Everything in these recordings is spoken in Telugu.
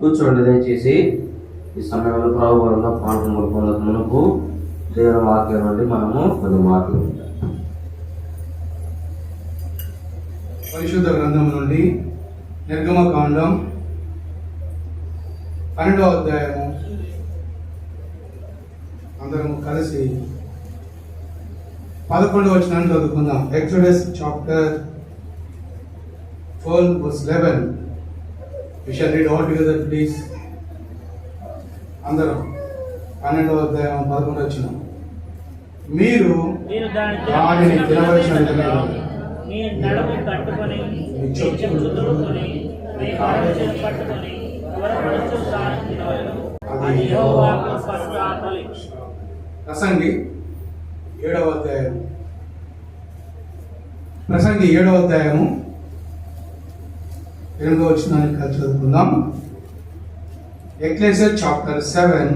కూర్చోండి దయచేసి. ఈ సమయంలో ప్రభు వల్ల పాల్గొనక మునుపు దేవుని వాక్యం నుండి మనము కొన్ని మాటలు పరిశుద్ధ గ్రంథం నుండి నిర్గమకాండం 12వ అధ్యాయము అందరము కలిసి 11వ వచనాన్ని చదువుకుందాం. Exodus chapter 12 verse 11. We shall read all together, please. అందరం 12వ అధ్యాయం 11వ వచనం. మీరు దానిని తినవలసిన విధంగా నడుము కట్టుకొని చెప్పులు తొడుక్కొని పట్టుకొని ప్రసంగి 7వ అధ్యాయం ప్రసంగి 7వ అధ్యాయము 8వ వచనాన్ని కలిసి చదువుకుందాం. ఎక్లెసియస్ chapter 7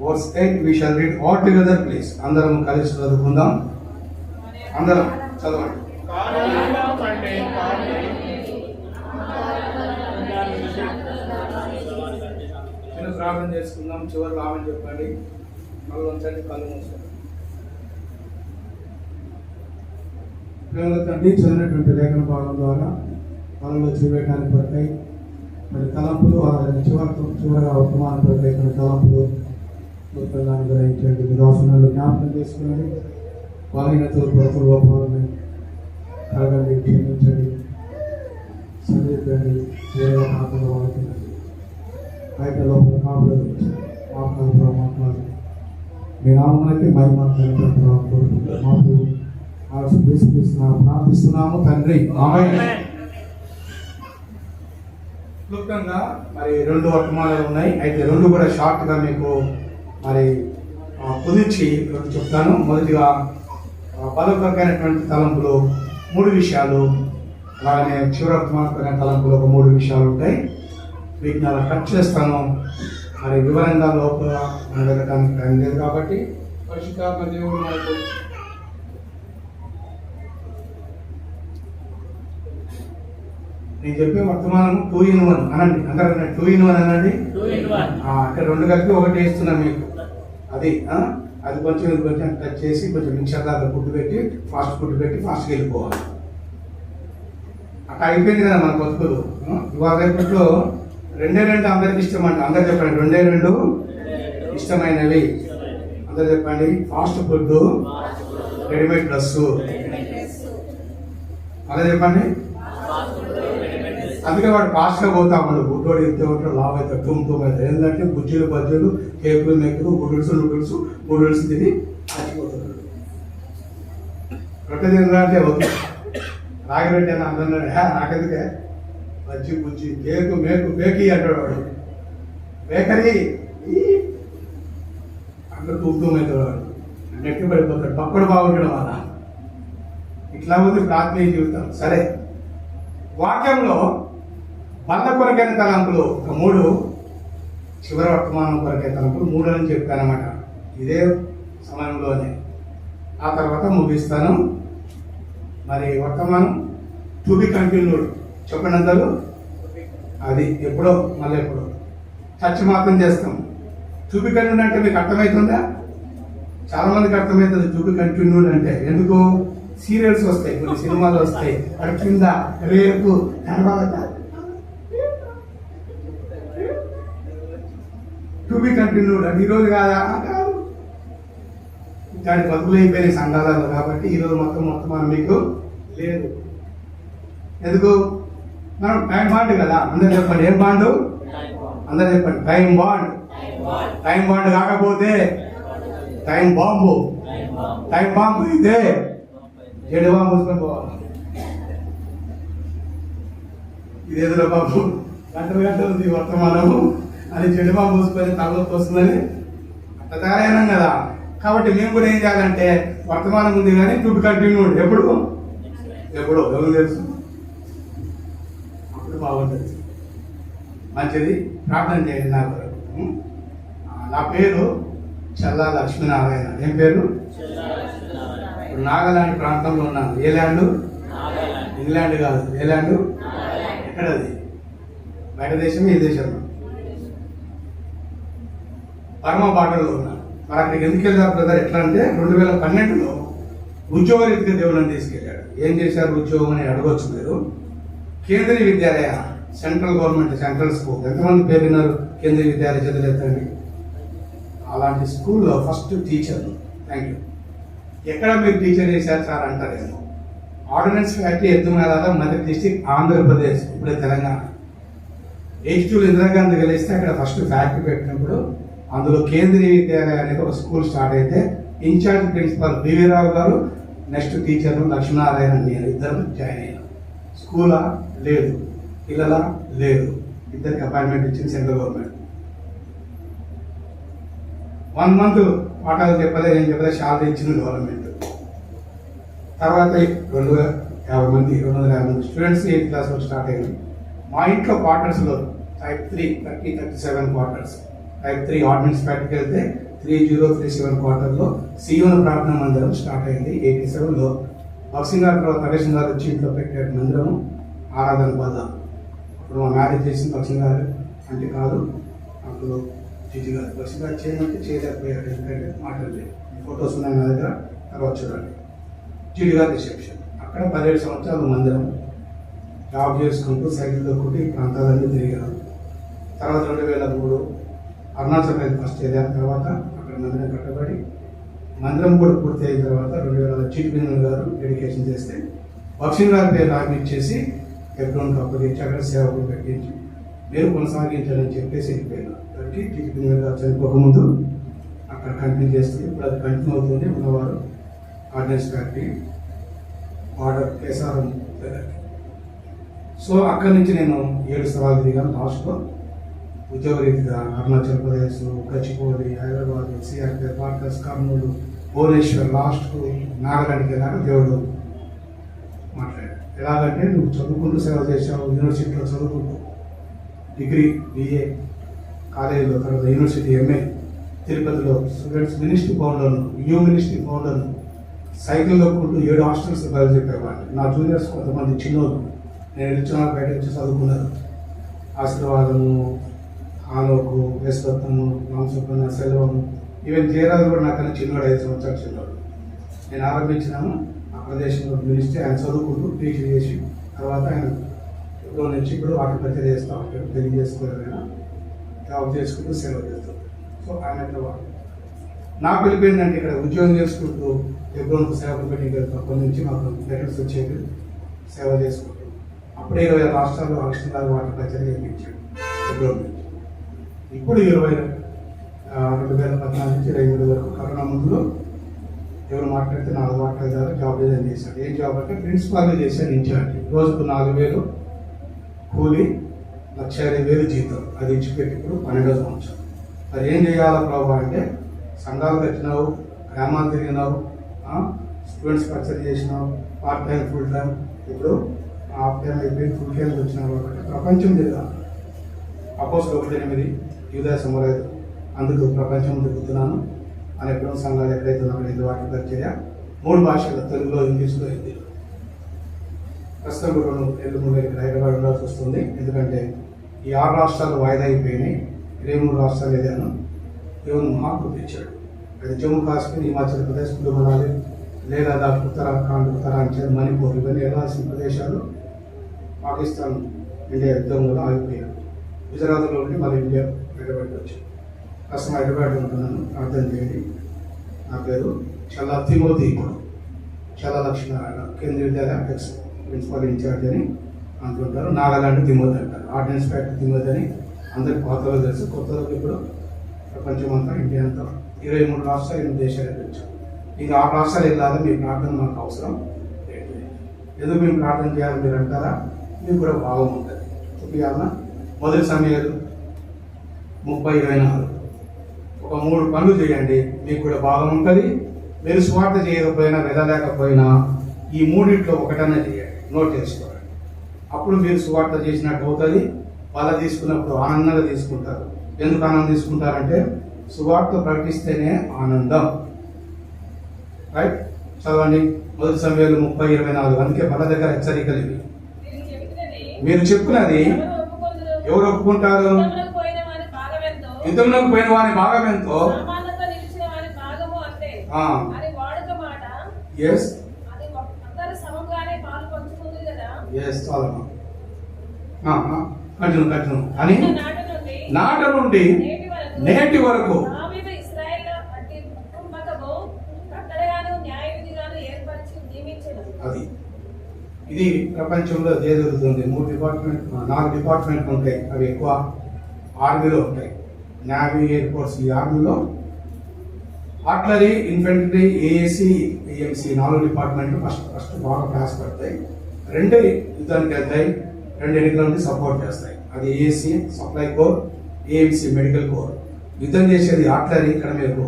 verse 8. we shall read all together, please. అందరం కలిసి చదువుకుందాం. అందరం చదవండి. చిన్న ప్రార్థన చేసుకుందాం. చివరి రామని చెప్పండి. కళ్ళు ఉంచండి, కళ్ళు మూసుకోండి. ప్రేమల తండ్రి, చదివినటువంటి లేఖన భాగం ద్వారా మనలో చూపెట్టడానికి పడతాయి మరి తలంపులు చివరగా వర్తమాన పడతాయి కొన్ని తలంపులు దాన్ని గ్రహించండి. విధాసనాలు జ్ఞాపకం చేసుకున్నది వాలినతో కొరతలు లోపాలని కలగండి, క్షమించండి, సందిద్దండి, వేరే మాటలు వాడుతున్నది బయట లోపల కాపులు మాట్లాడు మీ నామకి మహిమ మాకు ప్రార్థిస్తున్నాము తండ్రి. క్లుప్తంగా మరి 2 వర్తమానాలు ఉన్నాయి. అయితే 2 కూడా షార్ట్గా మీకు మరి కుదిర్చి చెప్తాను. మొదటిగా పదకొరకైనటువంటి తలంపులు 3 విషయాలు, అలాగే చివరి వర్తమానపరమైన తలంపులు ఒక 3 విషయాలు ఉంటాయి. వీటిని అలా కట్ చేస్తాను. మరి వివరంగా లోపల వెళ్ళడానికి టైం లేదు కాబట్టి పరిశుద్ధాత్మ దేవుడు మనకు నేను చెప్పే వర్తమానం 2 in 1 అనండి. అందరూ 2 in 1 అనండి. అంటే 2 కలిపి 1 వేస్తున్నా మీకు. అది కొంచెం ఇది కొంచెం టచ్ చేసి కొంచెం మిక్సర్ దాకా ఫుడ్ పెట్టి ఫాస్ట్గా వెళ్ళిపోవాలి. అక్కడ అయిపోయింది కదా మన బతుకులు. ఇవాళ రేపట్లో 2 అందరికి ఇష్టం అంట. అందరు చెప్పండి, 2 ఇష్టమైనవి. అందరు చెప్పండి, ఫాస్ట్ ఫుడ్, రెడీమేడ్ డ్రెస్సు. అలా చెప్పండి. అందుకే వాడు ఫాస్ట్గా పోతా ఉన్నాడు. బుడ్డోడు ఎత్తే ఉంటాడు, లావ్ అవుతాడు, తుమ్ అవుతాడు. ఏంటంటే బుజ్జీలు బజ్జీలు, కేకులు మెక్కులు, నూడిల్స్ తిని చచ్చిపోతున్నాడు. రొట్టె తినడానికి ఓకే, రాగి రొట్టె అని అందన్నాడు. నాకెందుకే బజ్జి బుజ్జి కేకు బేకీ అంటాడు వాడు. బేకరీ అక్కడ తుమ్ అవుతాడు వాడు, నెక్కి పడిపోతాడు. పక్కడు బాగుంటాడు అలా. ఇట్లా ఉంది ప్రాథమిక జీవితం. సరే, వాక్యంలో బంధ కొరకైన తలంపులు ఒక 3, చివరి వర్తమానం కొరకైన తలంపులు 3 అని చెప్పానమాట ఇదే సమయంలోనే. ఆ తర్వాత ముగిస్తాను. మరి వర్తమానం టు బి కంటిన్యూడ్ చెప్పండి అందరూ. అది ఎప్పుడో మళ్ళీ ఎప్పుడో చర్చ మాత్రం చేస్తాం. టు బి కంటిన్యూడ్ అంటే మీకు అర్థమవుతుందా? చాలా మందికి అర్థమవుతుంది టు బి కంటిన్యూడ్ అంటే. ఎందుకు? సీరియల్స్ వస్తాయి, కొన్ని సినిమాలు వస్తాయి, అక్కడ కింద రేపు తర్వాత టు బి కంటిన్యూడ్. అది ఈరోజు కాదా? కాదు. ఇట్లాంటి బతుకులు అయిపోయినాయి సంఘాలలో. కాబట్టి ఈరోజు మొత్తం మనం మీకు లేదు. ఎందుకు? మనం టైం బాండ్ కదా. అందరు చెప్పండి, ఏం బాండు? అందరు చెప్పండి, టైం బాండ్. టైం బాండ్ కాకపోతే టైం బాంబు. టైం బాంబు అయితే చెడు బాంబు మూసుకొని పోవాలి. ఇదేదో బాబు గంటలు ఉంది వర్తమానము అని చెడు బాంబు మూసుకొని తలలోకి వస్తుందని అట్లా తయారైనాం కదా. కాబట్టి మేము కూడా ఏం చేయాలంటే వర్తమానం ఉంది కానీ టు బి కంటిన్యూడ్. ఎప్పుడు ఎవరు తెలుసు, అప్పుడు బాగుంటుంది. మంచిది, ప్రార్థన చేయండి నా కొరకు. నా పేరు చల్లా లక్ష్మీనారాయణ. ఏం పేరు? ఇప్పుడు నాగాలాండ్ ప్రాంతంలో ఉన్నాను. ఏ ల్యాండ్? ఇంగ్లాండ్ కాదు. ఏ ల్యాండ్? ఎక్కడది? బయట దేశం, ఈ దేశంలో పరమ బాటలో ఉన్నాను. మరి అక్కడికి ఎందుకు వెళ్ళారు బ్రదర్? ఎట్లా అంటే 2012లో ఉద్యోగరీతిగా దేవుళ్ళని తీసుకెళ్ళాడు. ఏం చేశారు ఉద్యోగం అని అడగొచ్చు మీరు. Kendriya Vidyalaya, central government central school. ఎంతమంది పేరు విన్నారు కేంద్రీయ విద్యాలయ? చదివేతండి. అలాంటి స్కూల్లో ఫస్ట్ టీచర్. Thank you. ఎక్కడ మీరు టీచర్ చేశారు సార్ అంటారేమో. ఆర్డినెన్స్ ఫ్యాక్టరీ ఎత్తుమేదాల మధ్య డిస్టిక్ ఆంధ్రప్రదేశ్, ఇప్పుడే తెలంగాణ. H2 ఇందిరాగాంధీ కలిస్తే అక్కడ ఫస్ట్ ఫ్యాక్టరీ పెట్టినప్పుడు అందులో కేంద్రీయ విద్యాలయ అనేది ఒక స్కూల్ స్టార్ట్ అయితే ఇన్ఛార్జ్ ప్రిన్సిపాల్ బివి రావు గారు, నెక్స్ట్ టీచర్ లక్ష్మీనారాయణ నేను ఇద్దరు జాయిన్ అయ్యాను. స్కూలా లేదు, పిల్లల లేదు, ఇద్దరికి అపాయింట్మెంట్ ఇచ్చింది సెంట్రల్ గవర్నమెంట్. 1 month పాఠాలు చెప్పలేదు, ఏం చెప్పలేదు, శాలరీ ఇచ్చింది గవర్నమెంట్. తర్వాత 250 మంది స్టూడెంట్స్ 8th class వరకు స్టార్ట్ అయ్యింది. మా ఇంట్లో క్వార్టర్స్లో type 3 37 క్వార్టర్స్. type 3 ఆర్డినెన్స్ ఫ్యాక్టరీకి వెళ్తే 3037 క్వార్టర్లో సీవన ప్రార్థన మందిరం స్టార్ట్ అయింది. 87లో బక్సింగ్ గారు తర్వాత నరేషన్ గారు వచ్చి ఇంట్లో పెట్టే మందిరము ఆరాధన బాధ. అప్పుడు మా మ్యారేజ్ చేసిన బక్సింగ్ గారు అంటే కాదు, అప్పుడు జీజీ గారు. బక్సింగ్ గారు చేయమంటే చేయలేకపోయారు, ఎందుకంటే మాట్లాడలేదు. ఫొటోస్ ఉన్నాయి నా దగ్గర, తర్వాత చూడండి. జీజీ గారు రిసెప్షన్. అక్కడ 17 సంవత్సరాలు మందిరం జాబ్ చేసుకుంటూ సైకిల్ తొక్కుంటూ ఈ ప్రాంతాలన్నీ తిరిగాను. తర్వాత 2003 అరుణాచల్ ప్రదేశ్ ఫస్ట్ వెళ్ళాను. తర్వాత అక్కడ మందిరం కట్టబడి మందిరం కూడా పూర్తి అయిన తర్వాత 2000 చీఫ్ మినిస్టర్ గారు డెడికేషన్ చేస్తే బక్సింగ్ గారి పేరు ఆజ్ఞించేసి ఎబ్రోన్ అప్పగించి అక్కడ సేవకులు పెట్టించి మీరు కొనసాగించాలని చెప్పేసి వెళ్ళిపోయాను. దానికి చీఫ్ మినిస్టర్ గారు చనిపోకముందు అక్కడ కంటిన్యూ చేస్తే ఇప్పుడు అది కంటిన్యూ అవుతుంది. ఉన్నవారు ordnance factory order Kesaram. So అక్కడి నుంచి నేను 7 స్థలాలు తిరిగాను. లాస్ట్లో ఉద్యోగరీతిగా అరుణాచల్ ప్రదేశ్, గచ్చిబౌలి, హైదరాబాద్, సిఆర్పి, పార్కస్, కర్నూలు, భువనేశ్వర్, లాస్ట్కు నాగాలాండ్కి వెళ్ళాక దేవుడు మాట్లాడాడు. ఎలాగంటే నువ్వు చదువుకుంటూ సేవ చేసావు, యూనివర్సిటీలో చదువుకుంటూ డిగ్రీ, BA కాలేజీలో, తర్వాత యూనివర్సిటీ MA, తిరుపతిలో స్టూడెంట్స్ మినిస్ట్రీ ఫౌండర్ను, న్యూ మినిస్ట్రీ ఫౌండర్ను, సైకిల్ తొక్కుంటూ 7 హాస్టల్స్ బయలు చెప్పేవాడిని. నా జూనియర్స్ కొంతమంది చిన్నోళ్ళు, నేను ఇచ్చిన బయట వచ్చి చదువుకున్నారు. ఆశీర్వాదము, ఆలోకు, వేశ్వత్వము, మాంసపన్న, సెలవము, ఈవెన్ జయరాజు కూడా నాకన్నా చిన్నోడు, 5 సంవత్సరాలు చిన్నోడు. నేను ఆరంభించినాను ఆ ప్రదేశంలో మినిస్ట్రీ. ఆయన చదువుకుంటూ టీచర్ చేసి తర్వాత ఆయన ఇప్పుడు నుంచి ఇప్పుడు హార్టికల్చర్ చేస్తూ ఉంటాడు. పెళ్లి చేసుకోలేదైనా జాబ్ చేసుకుంటూ సేవ చేస్తాడు. సో ఆయన నాకు వెళ్ళిపోయిందంటే ఇక్కడ ఉద్యోగం చేసుకుంటూ ఎబ్రోన్కు సేవకు పెట్టి అప్పటి నుంచి మాకు లెటర్స్ వచ్చేది, సేవ చేసుకుంటూ. అప్పుడే 20 రాష్ట్రాల్లో అక్షరాలు హార్టికల్చర్ చేయించాడు ఎబ్రోన్ నుంచి. ఇప్పుడు 2014 నుంచి 23 వరకు కరోనా ముందులో ఎవరు మాట్లాడితే 4 మాట్లాడతారు. జాబ్ రిజైన్ చేశాడు. ఏం జాబ్ అంటే ప్రిన్సిపాల్గా చేశాడు, ఇన్ఛార్జ్. రోజుకు 4000 కూలి, 1,50,000 జీతం. అది ఇచ్చిపెట్టి ఇప్పుడు 12వ సంవత్సరం. మరి ఏం చేయాలా ప్రభావ అంటే సంఘాలు కట్టినావు, గ్రామాలు తిరిగినావు, స్టూడెంట్స్ పర్చర్ చేసినావు, పార్ట్ టైం, ఫుల్ టైం. ఇప్పుడు హాఫ్ టైం అయిపోయి ఫుల్ టైం వచ్చినావు కాబట్టి ప్రపంచం తిరగాలి. అపోజిట్ 1:8 యూదా సమరైదు. అందుకు ప్రపంచం తిరుగుతున్నాను అని ఎప్పుడో సంఘాలు ఎక్కడైతే ఉన్నారో ఇది వాటి పరిచర్య 3 భాషలు, తెలుగులో, ఇంగ్లీష్లో, హిందీలో. ప్రస్తుతం 2 ఇక్కడ హైదరాబాద్ ఉండాల్సి వస్తుంది. ఎందుకంటే ఈ 6 రాష్ట్రాలు వాయిదా అయిపోయినాయి. 23 రాష్ట్రాలు ఏదైనా దేవుని మహాకృతి ఇచ్చాడు. అది జమ్మూ కాశ్మీర్, హిమాచల్ ప్రదేశ్, కులు మనాలి, లేహ్ లదాఖ్, ఉత్తరాఖండ్, ఉత్తరాంచల్, మణిపూర్ ఇవన్నీ వెళ్ళాల్సిన ప్రదేశాలు పాకిస్తాన్ ఇండియా యుద్ధం వల్ల ఆగిపోయారు. గుజరాత్లో ఉండి మళ్ళీ ఇండియా హైదరాబాద్కి వచ్చాను. ప్రస్తుతం హైదరాబాద్ ఉంటున్నాను. అర్థం చేయండి. నా పేరు చాలా తిమోతి ఇప్పుడు చాలా లక్షణాలు Kendriya Vidyalaya X principal incharge అని అంటుంటారు. నాగాలాండ్ తిమోతి అంటారు. ఆర్డినెన్స్ ఫ్యాక్టరీ తిమోతి అని అందరికి పాతలో తెలుసు. కొత్తలో ఇప్పుడు ప్రపంచం అంతా ఇండియా అంతా 23 రాష్ట్రాలు 8 దేశాలు వచ్చాం. ఇంకా 6 రాష్ట్రాలు వెళ్ళాలి. మీ ప్రార్థన మాకు అవసరం లేదు. ఎందుకు మేము ప్రార్థన చేయాలి మీరు అంటారా? మీకు కూడా భావం ఉంటుంది. చూపించాలన్నా మొదటి సమయాలు 30:24 ఒక 3 పనులు చేయండి, మీకు కూడా భాగం ఉంటుంది. మీరు స్వార్థ చేయకపోయినా వెళ్ళలేకపోయినా ఈ మూడిట్లో ఒకటన్నా చేయండి, నోట్ చేసుకోండి. అప్పుడు మీరు స్వార్థ చేసినట్టు అవుతుంది. వాళ్ళ తీసుకున్నప్పుడు ఆనందంగా తీసుకుంటారు. ఎందుకు ఆనందం తీసుకుంటారంటే సువార్త ప్రకటిస్తేనే ఆనందం. రైట్, చదవండి. మొదటి సమయాలు 30:24. అందుకే వాళ్ళ దగ్గర హెచ్చరికలు ఇవి. మీరు చెప్పినది ఎవరు ఒప్పుకుంటారు? యుద్ధంలోకి పోయిన వారి భాగం ఎంతో కంటిన్యూ అని నాట నుండి నేటి వరకు అది ఇది ప్రపంచంలో జరుగుతుంది. 4 డిపార్ట్మెంట్ ఉంటాయి. అవి ఎక్కువ ఆర్మీలో ఉంటాయి. Navy, air force. ఈ ఆర్మీలో ఆర్టిలరీ, ఇన్ఫెంట్రీ, ఏఎస్సి, ఏఎంసి 4 డిపార్ట్మెంట్లు ఫస్ట్ బాగా క్లాస్ పడతాయి. 2 యుద్ధానికి వెళ్తాయి, 2 ఎన్నికల నుండి సపోర్ట్ చేస్తాయి. అది ASC supply core, AMC medical core. యుద్ధం చేసేది ఆర్టిలరీ. ఇక్కడ మీకు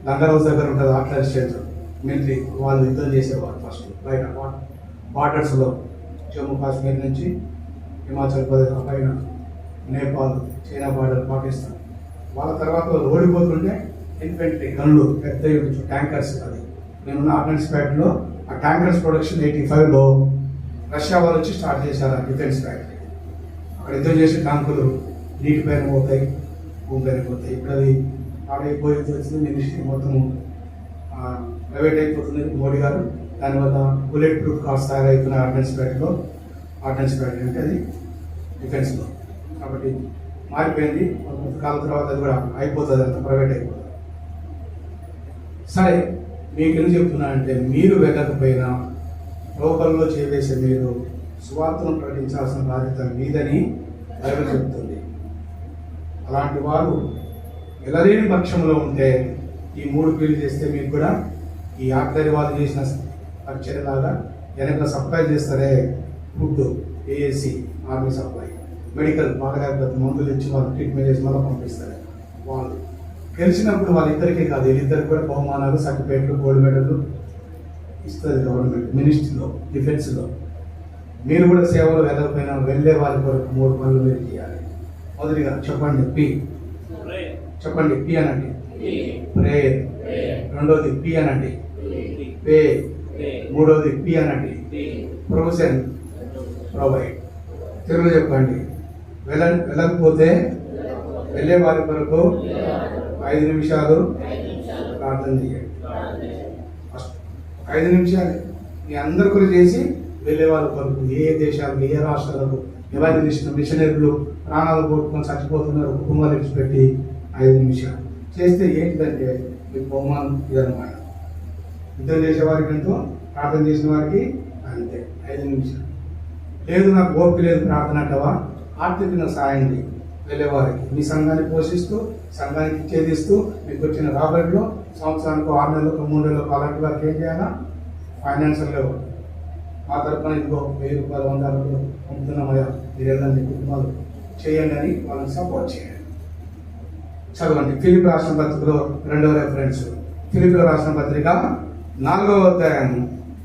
లంగర్ హౌస్ దగ్గర ఉంటుంది ఆర్టిలరీ స్టేషన్. మిలిటరీ వాళ్ళు యుద్ధం చేసేవారు ఫస్ట్ బయట బార్డర్స్లో. జమ్మూ కాశ్మీర్ నుంచి హిమాచల్ ప్రదేశ్ పైన నేపాల్, చైనా బార్డర్, పాకిస్తాన్. వాళ్ళ తర్వాత ఓడిపోతుంటే ఇన్ఫెంట్రీ గన్లు పెద్ద ట్యాంకర్స్. అది నేనున్న ఆర్డినెన్స్ ఫ్యాక్టరీలో ఆ ట్యాంకర్స్ ప్రొడక్షన్ 85లో రష్యా వాళ్ళు వచ్చి స్టార్ట్ చేశారు ఆ డిఫెన్స్ ఫ్యాక్టరీ. అక్కడ యుద్ధం చేసే ట్యాంకులు నీటి పైన పోతాయి, భూమి పైన పోతాయి. ఇప్పుడు అది ఆడైపోయి వచ్చింది. మినిస్ట్రీ మొత్తము ప్రైవేట్ అయిపోతుంది మోడీ గారు. దానివల్ల బుల్లెట్ ప్రూఫ్ కార్స్ తయారవుతున్న ఆర్డినెన్స్ ఫ్యాక్టరీలో. ఆర్డినెన్స్ ఫ్యాక్టరీ అంటే అది డిఫెన్స్లో. కాబట్టి మారిపోయింది. కొంతకాలం తర్వాత అది కూడా అయిపోతుంది, అంత ప్రైవేట్ అయిపోతుంది. సరే, మీకు ఎందుకు చెప్తున్నా అంటే మీరు వెళ్ళకపోయినా లోకల్లో చేవేసే మీరు సువార్తను ప్రకటించాల్సిన బాధ్యత మీదని బైబిల్ చెప్తుంది. అలాంటి వారు వెళ్ళలేని పక్షంలో ఉంటే ఈ 3 పీలు చేస్తే మీకు కూడా ఈ ఆర్టిలరీ వాళ్ళు చేసిన పరిచయలాగా వెనక సప్లై చేస్తారే food, ASC army supply, medical బాగా మందులు ఇచ్చి వాళ్ళు ట్రీట్మెంట్ చేసి మళ్ళీ పంపిస్తారు. వాళ్ళు గెలిచినప్పుడు వాళ్ళిద్దరికీ కాదు, వీళ్ళిద్దరికి కూడా బహుమానాలు, సర్టిఫికేట్లు, గోల్డ్ మెడల్ ఇస్తుంది గవర్నమెంట్. మినిస్ట్రీలో, డిఫెన్స్లో మీరు కూడా సేవలు వెళ్ళకపోయినా వెళ్ళే వారి కొరకు 3 పనులు మీరు చేయాలి. మొదటిగా చెప్పండి పి. చెప్పండి పి అనండి. ప్రేయర్. రెండోది పి అనండి. పే. మూడోది పి అనండి. Provision, provide. తెలుగు చెప్పండి. వెళ్ళకపోతే వెళ్ళే వారి కొరకు 5 నిమిషాలు ప్రార్థన చేయండి. 5 నిమిషాలు మీ అందరి కొరకు చేసి వెళ్ళే వాళ్ళ కొరకు, ఏ దేశాలకు, ఏ రాష్ట్రాలకు ఎవరిని మిషనరీలు ప్రాణాలు కొట్టుకొని చచ్చిపోతున్నారు, కుటుంబాలు విడిచిపెట్టి 5 నిమిషాలు చేస్తే ఏంటిదంటే మీకు బహుమానం ఇదన్నమాట. యుద్ధం చేసే వారికి ఎంతో, ప్రార్థన చేసిన వారికి అంతే 5 నిమిషాలు. లేదు నాకు ఓపిక లేదు ప్రార్థన అంటావా, ఆర్థికంగా సాయం చేయి వెళ్ళేవారికి. మీ సంఘాన్ని పోషిస్తూ, సంఘానికి ఛేదిస్తూ, మీకు వచ్చిన రాబడిలో సంవత్సరానికి 6 నెలలకు, 3 నెలలకు అలాంటి వారికి ఏం చేయాలా? ఫైనాన్షియల్గా ఆ తరఫున ఇంకో 1000 రూపాయలు, 100 రూపాయలు పంపుతున్నామయ్యా, మీరు వెళ్ళండి, కుటుంబాలు చేయండి అని వాళ్ళని సపోర్ట్ చేయండి. చదవండి. ఫిలిప్పీ రాసిన పత్రికలో 2వ రెఫరెన్స్. ఫిలిప్పీ రాసిన పత్రిక 4వ అధ్యాయం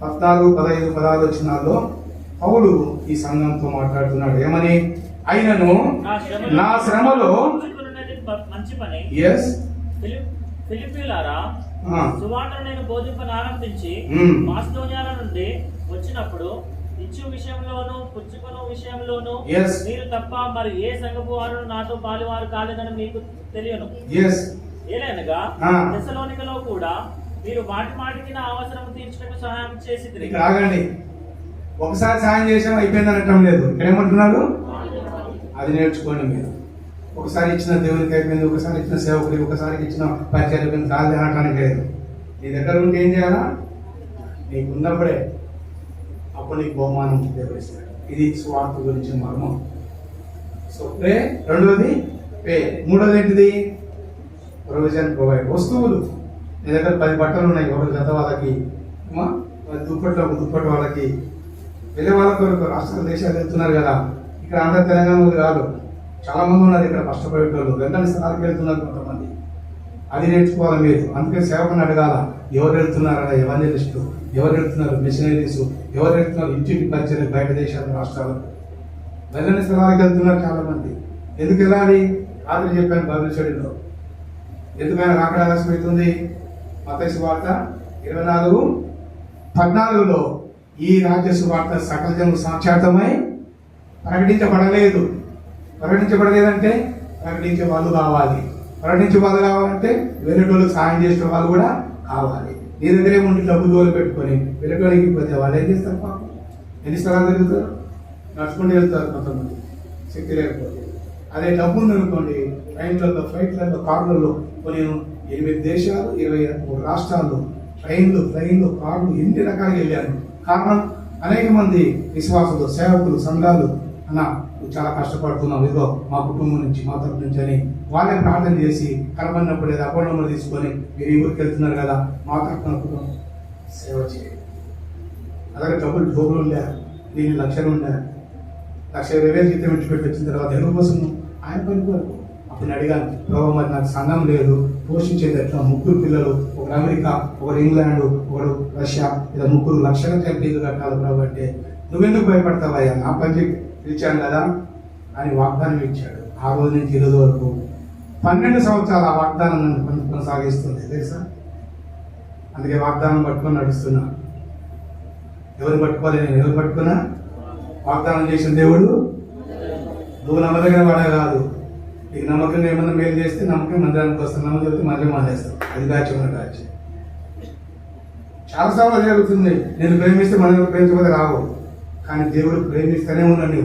14, 15, 16 వచనాల్లో పౌలు ఈ సంఘంతో మాట్లాడుతున్నాడు. ఏమని? అయినను నా శ్రమలో మంచి పని ఎస్ ఫిలిప్పీయులారా, సువార్తను నేను బోధింపనారంభించి మాసిదోనియాల నుండి వచ్చినప్పుడు ఇచ్చు విషయంలోను పుచ్చుకొను విషయంలోను మీరు తప్ప మరి ఏ సంఘపు వారు నాతో పాలువారు కాలేదని మీకు తెలియను. ఏలైనగా తెస్సలోనికలో కూడా మీరు మాటి మాటికి నా అవసరం తీర్చుటకు సహాయం చేసి. ఆగండి, ఒకసారి సాయం చేసాం అయిపోయిందని అనటం లేదు. ఏమంటున్నాడు? అది నేర్చుకోండి మీరు. ఒకసారి ఇచ్చిన దేవునికి అయిపోయింది, ఒకసారి ఇచ్చిన సేవకుడికి, ఒకసారి ఇచ్చిన పరిచయం అయిపోయింది కాదు అనటానికి లేదు. నీ దగ్గర ఉంటే ఏం చేయాలా? నీకు ఉన్నప్పుడే అప్పుడు నీకు బహుమానం దేవుడిస్తాడు. ఇది స్వార్థ గురించి మర్మం. సో ప్రే, రెండోది పే, మూడోది ఏంటిది? Provision provide. వస్తువులు, నీ దగ్గర 10 బట్టలు ఉన్నాయి, ఒక జత వాళ్ళకి, 10 దుప్పటి వాళ్ళకి, వెళ్ళే వాళ్ళ కొరకు రాష్ట్ర దేశాలు వెళ్తున్నారు కదా. ఇక్కడ ఆంధ్ర తెలంగాణ కాదు, చాలా మంది ఉన్నారు ఇక్కడ కష్టపడేటోళ్ళు. వెంటనే స్థలానికి వెళ్తున్నారు కొంతమంది. అది నేర్చుకోవాలి మీరు. అందుకే సేవకుని అడగాల, ఎవరు వెళ్తున్నారా ఎవరిలిస్టు, ఎవరు వెళ్తున్నారు మిషనరీస్, ఎవరు వెళ్తున్నారు ఇంటికి పరిచయం బయట దేశాలు రాష్ట్రాలకు. వెళ్ళని స్థలాలకు వెళ్తున్నారు చాలా మంది. ఎందుకు వెళ్ళాలి? రాత్రి చెప్పాను బైబిల్ స్టడీలో. ఎందుకైనా రాకడ ఆలస్యం అవుతుంది. మత్తయి సువార్త 24:14 ఈ రాజ్య సువార్త సకల జనులకు సాక్షాత్మై ప్రకటించబడలేదు. ప్రకటించబడలేదంటే ప్రకటించే వాళ్ళు కావాలి. ప్రకటించే వాళ్ళు కావాలంటే వేరేటోళ్ళకి సాయం చేసే వాళ్ళు కూడా కావాలి. నీ దగ్గరే ఉండి డబ్బు దూరం పెట్టుకొని వేరేటోళ్ళకి పోతే వాళ్ళు ఏం చేస్తారు? పాపం ఎన్ని స్థలాలు తిరుగుతారు? నడుచుకుంటూ వెళ్తారు కొంతమంది, శక్తి లేకపోతే. అదే డబ్బు ఉందనుకోండి, ట్రైన్లలో, ఫ్లైట్లలో, కార్లలో, నేను 8 దేశాలు 21 రాష్ట్రాల్లో ట్రైన్లు, కార్లు ఎన్ని రకాలుగా వెళ్ళాను. కారణం అనేక మంది విశ్వాసులు, సేవకులు, సంఘాలు అన్న చాలా కష్టపడుతున్నాం, ఇదిగో మా కుటుంబం నుంచి, మా తరపు నుంచి అని వాళ్ళే ప్రార్థన చేసి కనపడినప్పుడు లేదా అకౌంట్ నెంబర్ తీసుకొని మీరు ఈ ఊరికి వెళ్తున్నారు కదా, మా తరపున కుటుంబం సేవ చేయండి. అలాగే డబ్బులు ఉండే, దీన్ని 1,00,000 ఉండే, 1,20,000 జీతం విడిచిపెట్టి వచ్చిన తర్వాత ఎవరి కోసం? ఆయన పని కొరకు. అప్పుడు అడిగాను, ప్రభావ మరి నాకు సంఘం లేదు, పోషించేది ఎట్లా? 3 పిల్లలు, ఒకరు అమెరికా, ఒకరు ఇంగ్లాండ్, ఒకరు రష్యా, ఇలా 3 లక్షల ఫీజు కట్టాలి ప్రభావ అంటే, నువ్వెందుకు భయపడతావయ్యా, నా పని ఇచ్చాను కదా అని వాగ్దానం ఇచ్చాడు. ఆ రోజు నుంచి ఈ రోజు వరకు 12 సంవత్సరాలు ఆ వాగ్దానం నన్ను కొనసాగిస్తుంది తెలుసా. అందుకే వాగ్దానం పట్టుకొని నడుస్తున్నా. ఎవరు పట్టుకోవాలి? నేను ఎవరు పట్టుకున్నా? వాగ్దానం చేసిన దేవుడు. నువ్వు నమ్మదగిన వాడే కాదు. నీకు నమ్మకంగా ఏమన్నా మేలు చేస్తే నమ్మకం మందిరానికి వస్తాను, నమ్మకం చెప్తే మళ్ళీ మానేస్తాం. అది దాచి చాలా సార్లు జరుగుతుంది. నేను ప్రేమిస్తే మనం ప్రేమించకపోతే రావు. కానీ దేవుడు ప్రేమిస్తూనే ఉన్నాడు.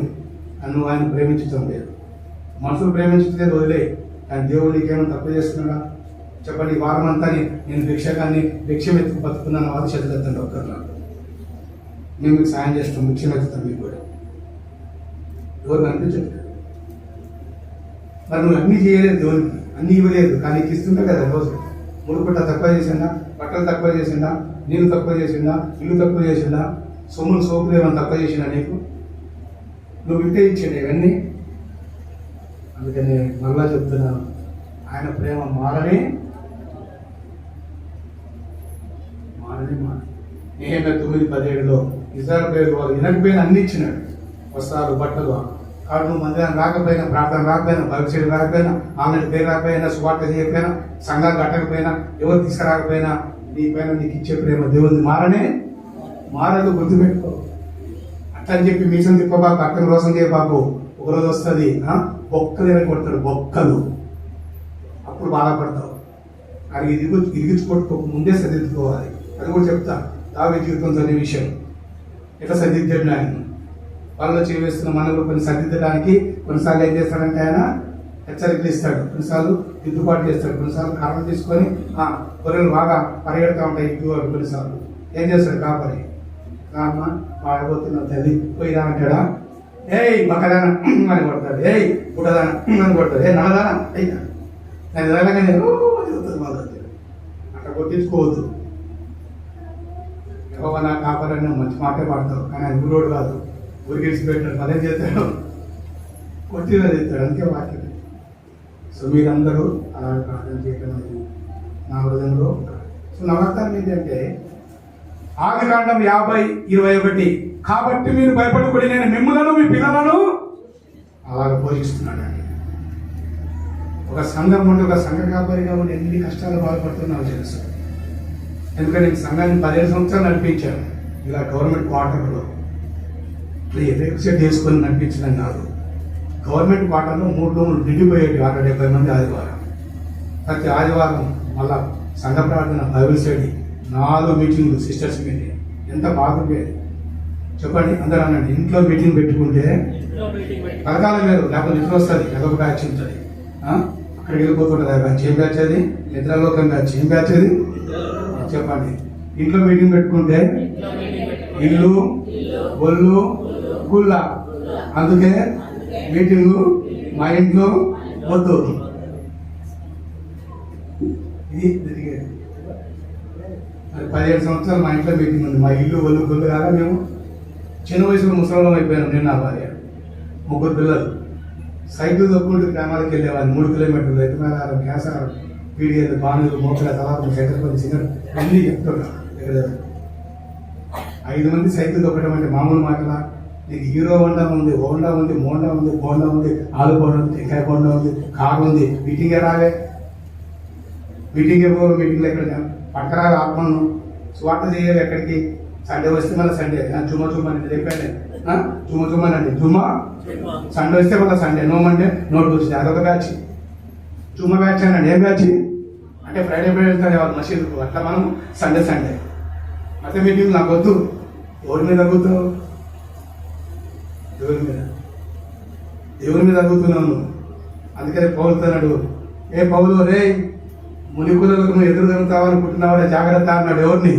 నువ్వు ఆయన ప్రేమించటం లేదు. మనుషులు ప్రేమించట్లేదు, వదిలే. కానీ దేవుడు నీకేమైనా తప్పు చేస్తున్నాడా? చెప్పండి. వారం అంతా నేను భిక్షకాన్ని భిక్షం ఎత్తుకు బతుకున్నాను, వాళ్ళు చేతులెత్తండి ఒక్కరు. మేము మీకు సాయం చేస్తాం, భిక్షం ఎత్తుతాం మీకు కూడా. ఎవరు అనిపించట్లేదు. మరి నువ్వు అన్నీ చేయలేదు, దేవునికి అన్నీ ఇవ్వలేదు, కానీ నీకు ఇస్తుంటే కదా రోజు. ముడుపుట్ట తక్కువ చేసిందా, బట్టలు తక్కువ చేసిందా, నీళ్ళు తక్కువ చేసిందా, ఇల్లు తక్కువ చేసిందా, సోపులు ఏమైనా తక్కువ చేసిందా నీకు? నువ్వు ఇంటే ఇచ్చాడు ఇవన్నీ. అందుకని మళ్ళా చెప్తున్నాను, ఆయన ప్రేమ మారనే. నేహెమ్యా 9:17 ఇజ్రాయేలు పేరు వాళ్ళు వినకపోయినా అన్ని ఇచ్చినాడు, వస్త్రాలు, బట్టలు. కాదు నువ్వు మందిరాన్ని రాకపోయినా, ప్రార్థన రాకపోయినా, భవిష్యత్తు రాకపోయినా, ఆమెను పేరు రాకపోయినా, సువార్త చేయకపోయినా, సంఘాలు కట్టకపోయినా, ఎవరు తీసుకురాకపోయినా, నీ పైన నీకు ఇచ్చే ప్రేమ దేవుని మారదు. గుర్తుపెట్టుకో. అట్లని చెప్పి మీసం తిప్పబాకు, అట్టం రోసం చేయబాకు. ఒకరోజు వస్తుంది బొక్కలు కొడతాడు, బొక్కలు. అప్పుడు బాధపడతావు. అది ఇరిగించుకోక ముందే సరిదిద్దుకోవాలి. అది కూడా చెప్తా. దావీదు జీవితంతో విషయం ఎట్లా సరిదిద్దాడు ఆయన. వాళ్ళలో చేవేస్తున్న మనలో కొన్ని సరిదిద్దడానికి కొన్నిసార్లు ఏం చేస్తాడంటే ఆయన హెచ్చరికలు ఇస్తాడు, కొన్నిసార్లు దిద్దుబాటు చేస్తాడు, కొన్నిసార్లు కర్రలు తీసుకొని గొర్రెలు బాగా పరిగెడతా ఉంటాయి ఇటువాడు. కొన్నిసార్లు ఏం చేస్తాడు? కాపరి వాడబోతున్న తల్లి పోయిరా అంటాడా, ఏయ్ బక్కదాన అని కొడతాడు, ఏయ్ బుడ్డదాన అని కొడతాడు, ఏ నల్లదాన అయినా నేను వెళ్ళగానే అట్లా కొట్టించుకోవద్దు. ఎవరు నా కాపరని మంచి మాటే పడతావు, కానీ అది ఊరోడు కాదు. ఊరికి పెట్టాడు, అదే చేస్తాడు, కొట్టిగా చేస్తాడు. అందుకే వాక్యం. సో మీరందరూ అలా ప్రార్థన చేయడం అనేది నా హృదయంలో. సో నా వాగ్దానం ఏంటంటే ఆదికాండం 50:21 కాబట్టి మీరు భయపడకూడదు, నేను మిమ్మల్ని మీ పిల్లలను అలాగ పోషిస్తున్నానండి. ఒక సంఘం ఉండి, ఒక సంఘ కాపరిగా ఉండి ఎన్ని కష్టాలు బాధపడుతున్నావు తెలుసు. ఎందుకంటే నేను సంఘాన్ని 15 సంవత్సరాలు నడిపించాను. ఇలా గవర్నమెంట్ క్వార్టర్లో ఎఫెక్ట్ చేసుకొని నడిపించడం కాదు. గవర్నమెంట్ క్వార్టర్లో 3 రూములు నిండిపోయేవి, 70 మంది ఆదివారం. ప్రతి ఆదివారం మళ్ళా సంఘ ప్రార్థన, బైబిల్ స్టడీ, 4 మీటింగ్లు, సిస్టర్స్ మీటింగ్. ఎంత బాగుండేది చెప్పండి. అందరూ అనండి, ఇంట్లో మీటింగ్ పెట్టుకుంటే పథకాల మీద లేకపోతే నిద్ర వస్తుంది, అదొక బ్యాచ్ ఉంటుంది. అక్కడికి వెళ్ళిపోతుంటుంది ఆ బ్యాచ్. ఏం బ్యాచ్ అది? నిద్రలోకం బ్యాచ్. ఏం బ్యాచ్ అది? చెప్పండి. ఇంట్లో మీటింగ్ పెట్టుకుంటే ఇల్లు ఒళ్ళు గుల్ల. అందుకే మీటింగు మా ఇంట్లో వద్దు. ఇది జరిగేది. మరి 17 సంవత్సరాలు మా ఇంట్లో మీటింగ్ ఉంది. మా ఇల్లు ఒళ్ళు గుళ్ళు కాగా మేము చిన్న వయసులో ముసలం అయిపోయాను. నేను నా భార్య, 3 పిల్లలు. సైకిల్ తొక్కుంటూ గ్రామాలకు వెళ్ళేవాడిని. 3 కిలోమీటర్లు ఎటుమేళారం, కేసారం, పీడిఎల్, బాణులు, మోకల, తలాపం, శంకరపల్లి, సింగర్ అన్నీ చెప్తున్నా. 5 మంది సైకిల్ తొక్కడం అంటే మామూలు మాటలా? నీకు హీరో హోండా ఉంది, హోండా ఉంది, మోండా ఉంది, బోండా ఉంది, ఆలు బోండా ఉంది, టెంకాయ బోండా ఉంది, కారు ఉంది. మీటింగే రాలే. మీటింగే పో. మీటింగ్లో ఎక్కడ పట్టరాలి ఆత్మను స్వార్థ చేయాలి. ఎక్కడికి? సండే వస్తే మళ్ళీ సండే చుమ్మా చుమ్మని చెప్పాను. చుమ్మా చుమ్మనండి చుమ్మా. సండే వస్తే మళ్ళీ Sunday. No Monday no Tuesday. అదొక బ్యాచ్. చుమ్మా బ్యాచ్ అనండి. ఏం బ్యాచ్ అంటే ఫ్రైడే వెళ్తారు వాళ్ళు మసీదుకు. అట్లా మనం సండే సండే అదే మీటింగ్. నాకు వద్దు. ఎవరి మీద తగ్గుతావు? దేవుని మీద. దేవుని మీద తగ్గుతున్నావు. అందుకని పౌలుతున్నాడు, ఏ పౌలు రే మునికులకు నువ్వు ఎదురు తగ్గుతావనుకుంటున్నావా, జాగ్రత్త అన్నాడు. ఎవరిని?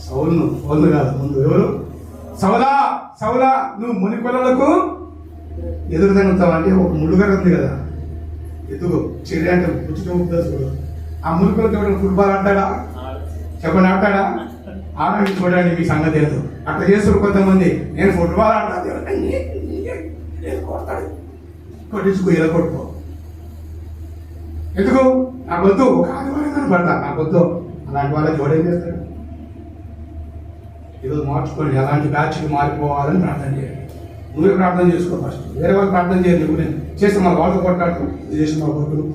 సౌలును. పౌలు కాదు. ముందు ఎవరు? సౌలా, సౌలా నువ్వు మునికులకు ఎదురు తగ్గుతావు అంటే ఒక ముడుగర ఉంది కదా, ఎదుగు చెల్లి అంటే పుచ్చుకోదు. ఆ మునికులకు ఎవరైనా ఫుట్బాల్ ఆడతాడా? చెప్పండి, ఆడతాడా? ఆడండి, చూడండి మీ సంగతి ఏదో. అట్లా చేస్తారు కొంతమంది. నేను ఫుట్బాల్ ఆడతాను, కొట్టించుకో, ఇలా కొట్టుకో. ఎందుకు? నాకు వద్దు. ఆదివారం కనపడతా, నాకు వద్దు. అలాంటి వాళ్ళకి జోడేం చేస్తాడు? ఈరోజు మార్చుకోండి. అలాంటి బ్యాచ్కి మారిపోవాలని ప్రార్థన చేయండి. నువ్వే ప్రార్థన చేసుకో ఫస్ట్. వేరే వాళ్ళు ప్రార్థన చేయండి. నువ్వు నేను చేస్తే మన వాళ్ళతో కొట్టాడు. ఇది చేసిన మా కొట్టులు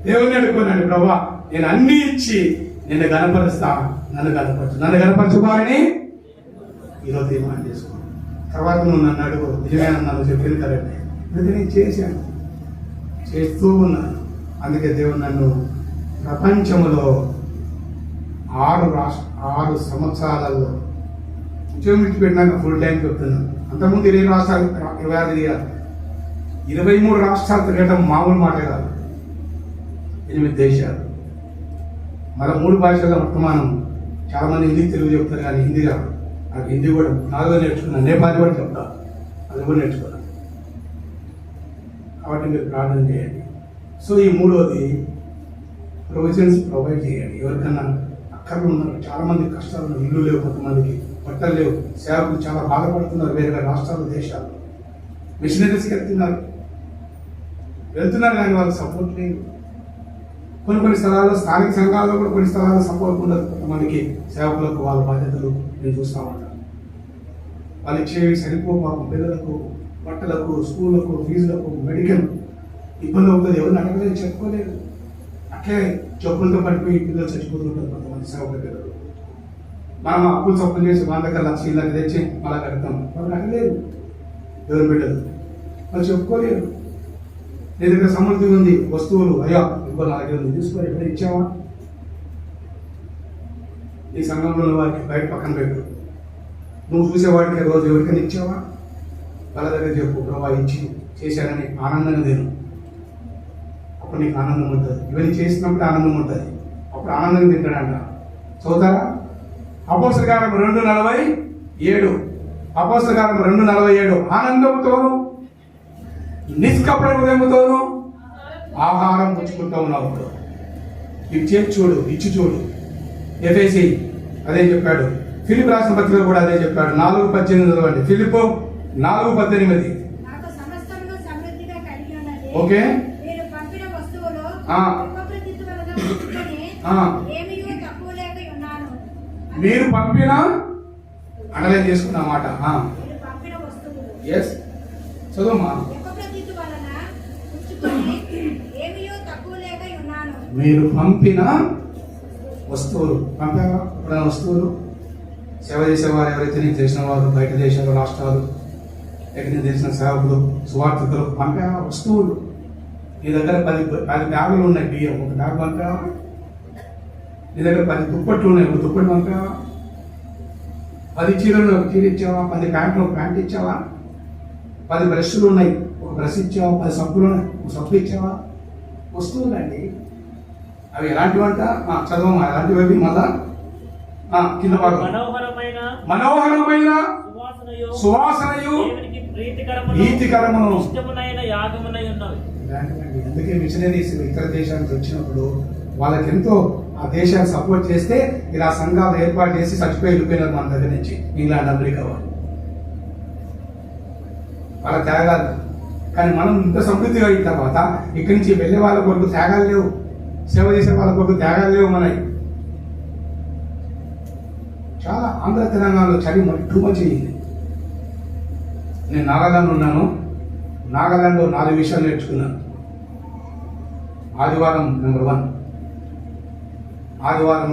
దేవుని అనుకోనండి, ప్రభా నేను అన్ని ఇచ్చి నిన్ను గణపరుస్తా, నన్ను గణపరచు, నన్ను గణపరచుకోవాలని ఈరోజు తీర్మానం చేసుకో. తర్వాత నువ్వు నన్ను అడుగు, నిజమేనన్నాను చెప్పింది కరెక్ట్. అందుకే నేను చేశాను, చేస్తూ ఉన్నాను. అందుకే దేవుడు నన్ను ప్రపంచంలో 6 సంవత్సరాలలో ఉద్యోగం విడిచిపెట్టినాక ఫుల్ టైం చెప్తున్నాను. అంతకుముందు 20 రాష్ట్రాలు 26 తిరిగారు. 23 రాష్ట్రాలు తిరగడం మామూలు మాట కాదు. 8 దేశాలు, మళ్ళీ 3 భాషల వర్తమానం. చాలా మంది హిందీ తెలుగు చెప్తారు కానీ హిందీ కాదు. నాకు హిందీ కూడా 4 నేర్చుకున్నాను. నేపాలి కూడా చెప్తా, అది కూడా నేర్చుకున్నాను. కాబట్టి మీరు ప్రార్థన చేయండి. సో ఈ 3వది ప్రొవిజన్స్ ప్రొవైడ్ చేయండి. ఎవరికన్నా అక్కర్లు ఉన్నారు, చాలా మంది కష్టాలు ఉన్నారు. ఇల్లు లేవు, కొంతమందికి బట్టలు లేవు. సేవకులు చాలా బాధపడుతున్నారు. వేరే వేరే రాష్ట్రాలు, దేశాలు మిషనరీస్కి వెళ్తున్నారు కానీ వాళ్ళకి సపోర్ట్ లేదు. కొన్ని స్థలాల్లో, స్థానిక సంఘాల్లో కూడా కొన్ని స్థలాల్లో సపోర్ట్ ఉండదు. కొంతమందికి సేవకులకు వాళ్ళ బాధ్యతలు నేను చూస్తూ ఉంటాను. వాళ్ళు ఇచ్చేవి సరిపో పాపం. పిల్లలకు బట్టలకు, స్కూళ్ళకు, ఫీజులకు, మెడికల్ ఇబ్బంది అవుతుంది. ఎవరిని అడగలేదు, చెప్పుకోలేదు. అట్లే చెప్పులతో పడిపోయి పిల్లలు చచ్చిపోతుంటారు కొంతమంది సేవకుల పిల్లలు. మనం అప్పులు చప్పులు చేసి వాళ్ళ దగ్గర 1,00,000 ఇళ్ళకి తెచ్చి మళ్ళా కడతాం. వాళ్ళు అడగలేదు ఎవరి బిడ్డలు, వాళ్ళు చెప్పుకోలేరు. నీ దగ్గర సమృద్ధి ఉంది, వస్తువులు, అయ్యా ఇవ్వాలి, అలాగే ఉంది, తీసుకోవాలి. ఎక్కడ ఇచ్చావా? ఈ సంఘంలో ఉన్న వారికి బయట పక్కన పెట్టు. నువ్వు చూసేవాడికి రోజు ఎవరికైనా ఇచ్చావా? వాళ్ళ దగ్గర చెప్పు, ప్రభా ఇచ్చి చేశానని ఆనందంగా తిను. అప్పుడు నీకు ఆనందం ఉంటుంది. ఇవన్నీ చేసినప్పుడు ఆనందం ఉంటుంది. అప్పుడు ఆనందంగా తింటాడంట. చదువుతారా? అపోస్తల కార్యం 2:47. అపోస్తల కార్యం 2:47. ఆనందంతోను నిష్కపట హృదయంతోను ఆహారం పుచ్చుకుంటూ ఉన్నావు. ఇవి చేసి చూడు, ఇచ్చి చూడు. ఎఫెసీ అదే చెప్పాడు. ఫిలిప్ రాసిన పత్రిక కూడా అదే చెప్పాడు. 4:18 చదవండి. ఫిలిప్ 4:18. ఓకే, మీరు పంపిన అండర్లైన్ చేసుకున్న మాట. ఎస్, చదువుమా. మీరు పంపిన వస్తువులు. పంపావా ఎప్పుడైనా వస్తువులు? సేవ చేసేవారు ఎవరైతే నీకు తెలిసిన వారు, బయట దేశాలు, రాష్ట్రాలు, ఎక్కడ తెలిసిన సేవకులు, సువార్థకులు పంపావా వస్తువులు? నీ దగ్గర 10 బ్యాగులు ఉన్నాయి బియ్యం, ఒక బ్యాగ్ పంపావా? నీ దగ్గర 10 దుప్పట్లు ఉన్నాయి, ఒక దుప్పటి పంపావా? 10 చీరలు, ఒక చీర ఇచ్చావా? 10 ప్యాంట్లు, ఒక ప్యాంట్ ఇచ్చావా? 10 బ్రష్లు ఉన్నాయి, ఒక బ్రష్ ఇచ్చావా? 10 సబ్బులు ఉన్నాయి, ఒక సబ్బు ఇచ్చావా? వస్తువులండి. అవి ఎలాంటివంట చదవమా, ఎలాంటివి మళ్ళా కింద భాగం. మనోహరమైన సువాసనయు ప్రీతికరమును ఇష్టమునైన యాగమునై ఉన్నవి. అందుకే మిషనరీస్ ఇతర దేశానికి వచ్చినప్పుడు వాళ్ళకి ఎంతో ఆ దేశాన్ని సపోర్ట్ చేస్తే ఇలా సంఘాలు ఏర్పాటు చేసి చచ్చిపోయి వెళ్ళిపోయినారు మన దగ్గర నుంచి, ఇంగ్లాండ్, అమెరికా వాళ్ళు. వాళ్ళ త్యాగాలు. కానీ మనం ఇంత సమృద్ధిగా అయిన తర్వాత ఇక్కడి నుంచి వెళ్ళే వాళ్ళ కొరకు త్యాగాలు లేవు, సేవ చేసే వాళ్ళ కొరకు త్యాగాలు లేవు మనకి. చాలా ఆంధ్ర తెలంగాణలో చలి టూ మచ్ అయ్యింది. నేను నాగాలాండ్ ఉన్నాను. నాగాలాండ్లో 4 విషయాలు నేర్చుకున్నాను. ఆదివారం నెంబర్ 1, ఆదివారం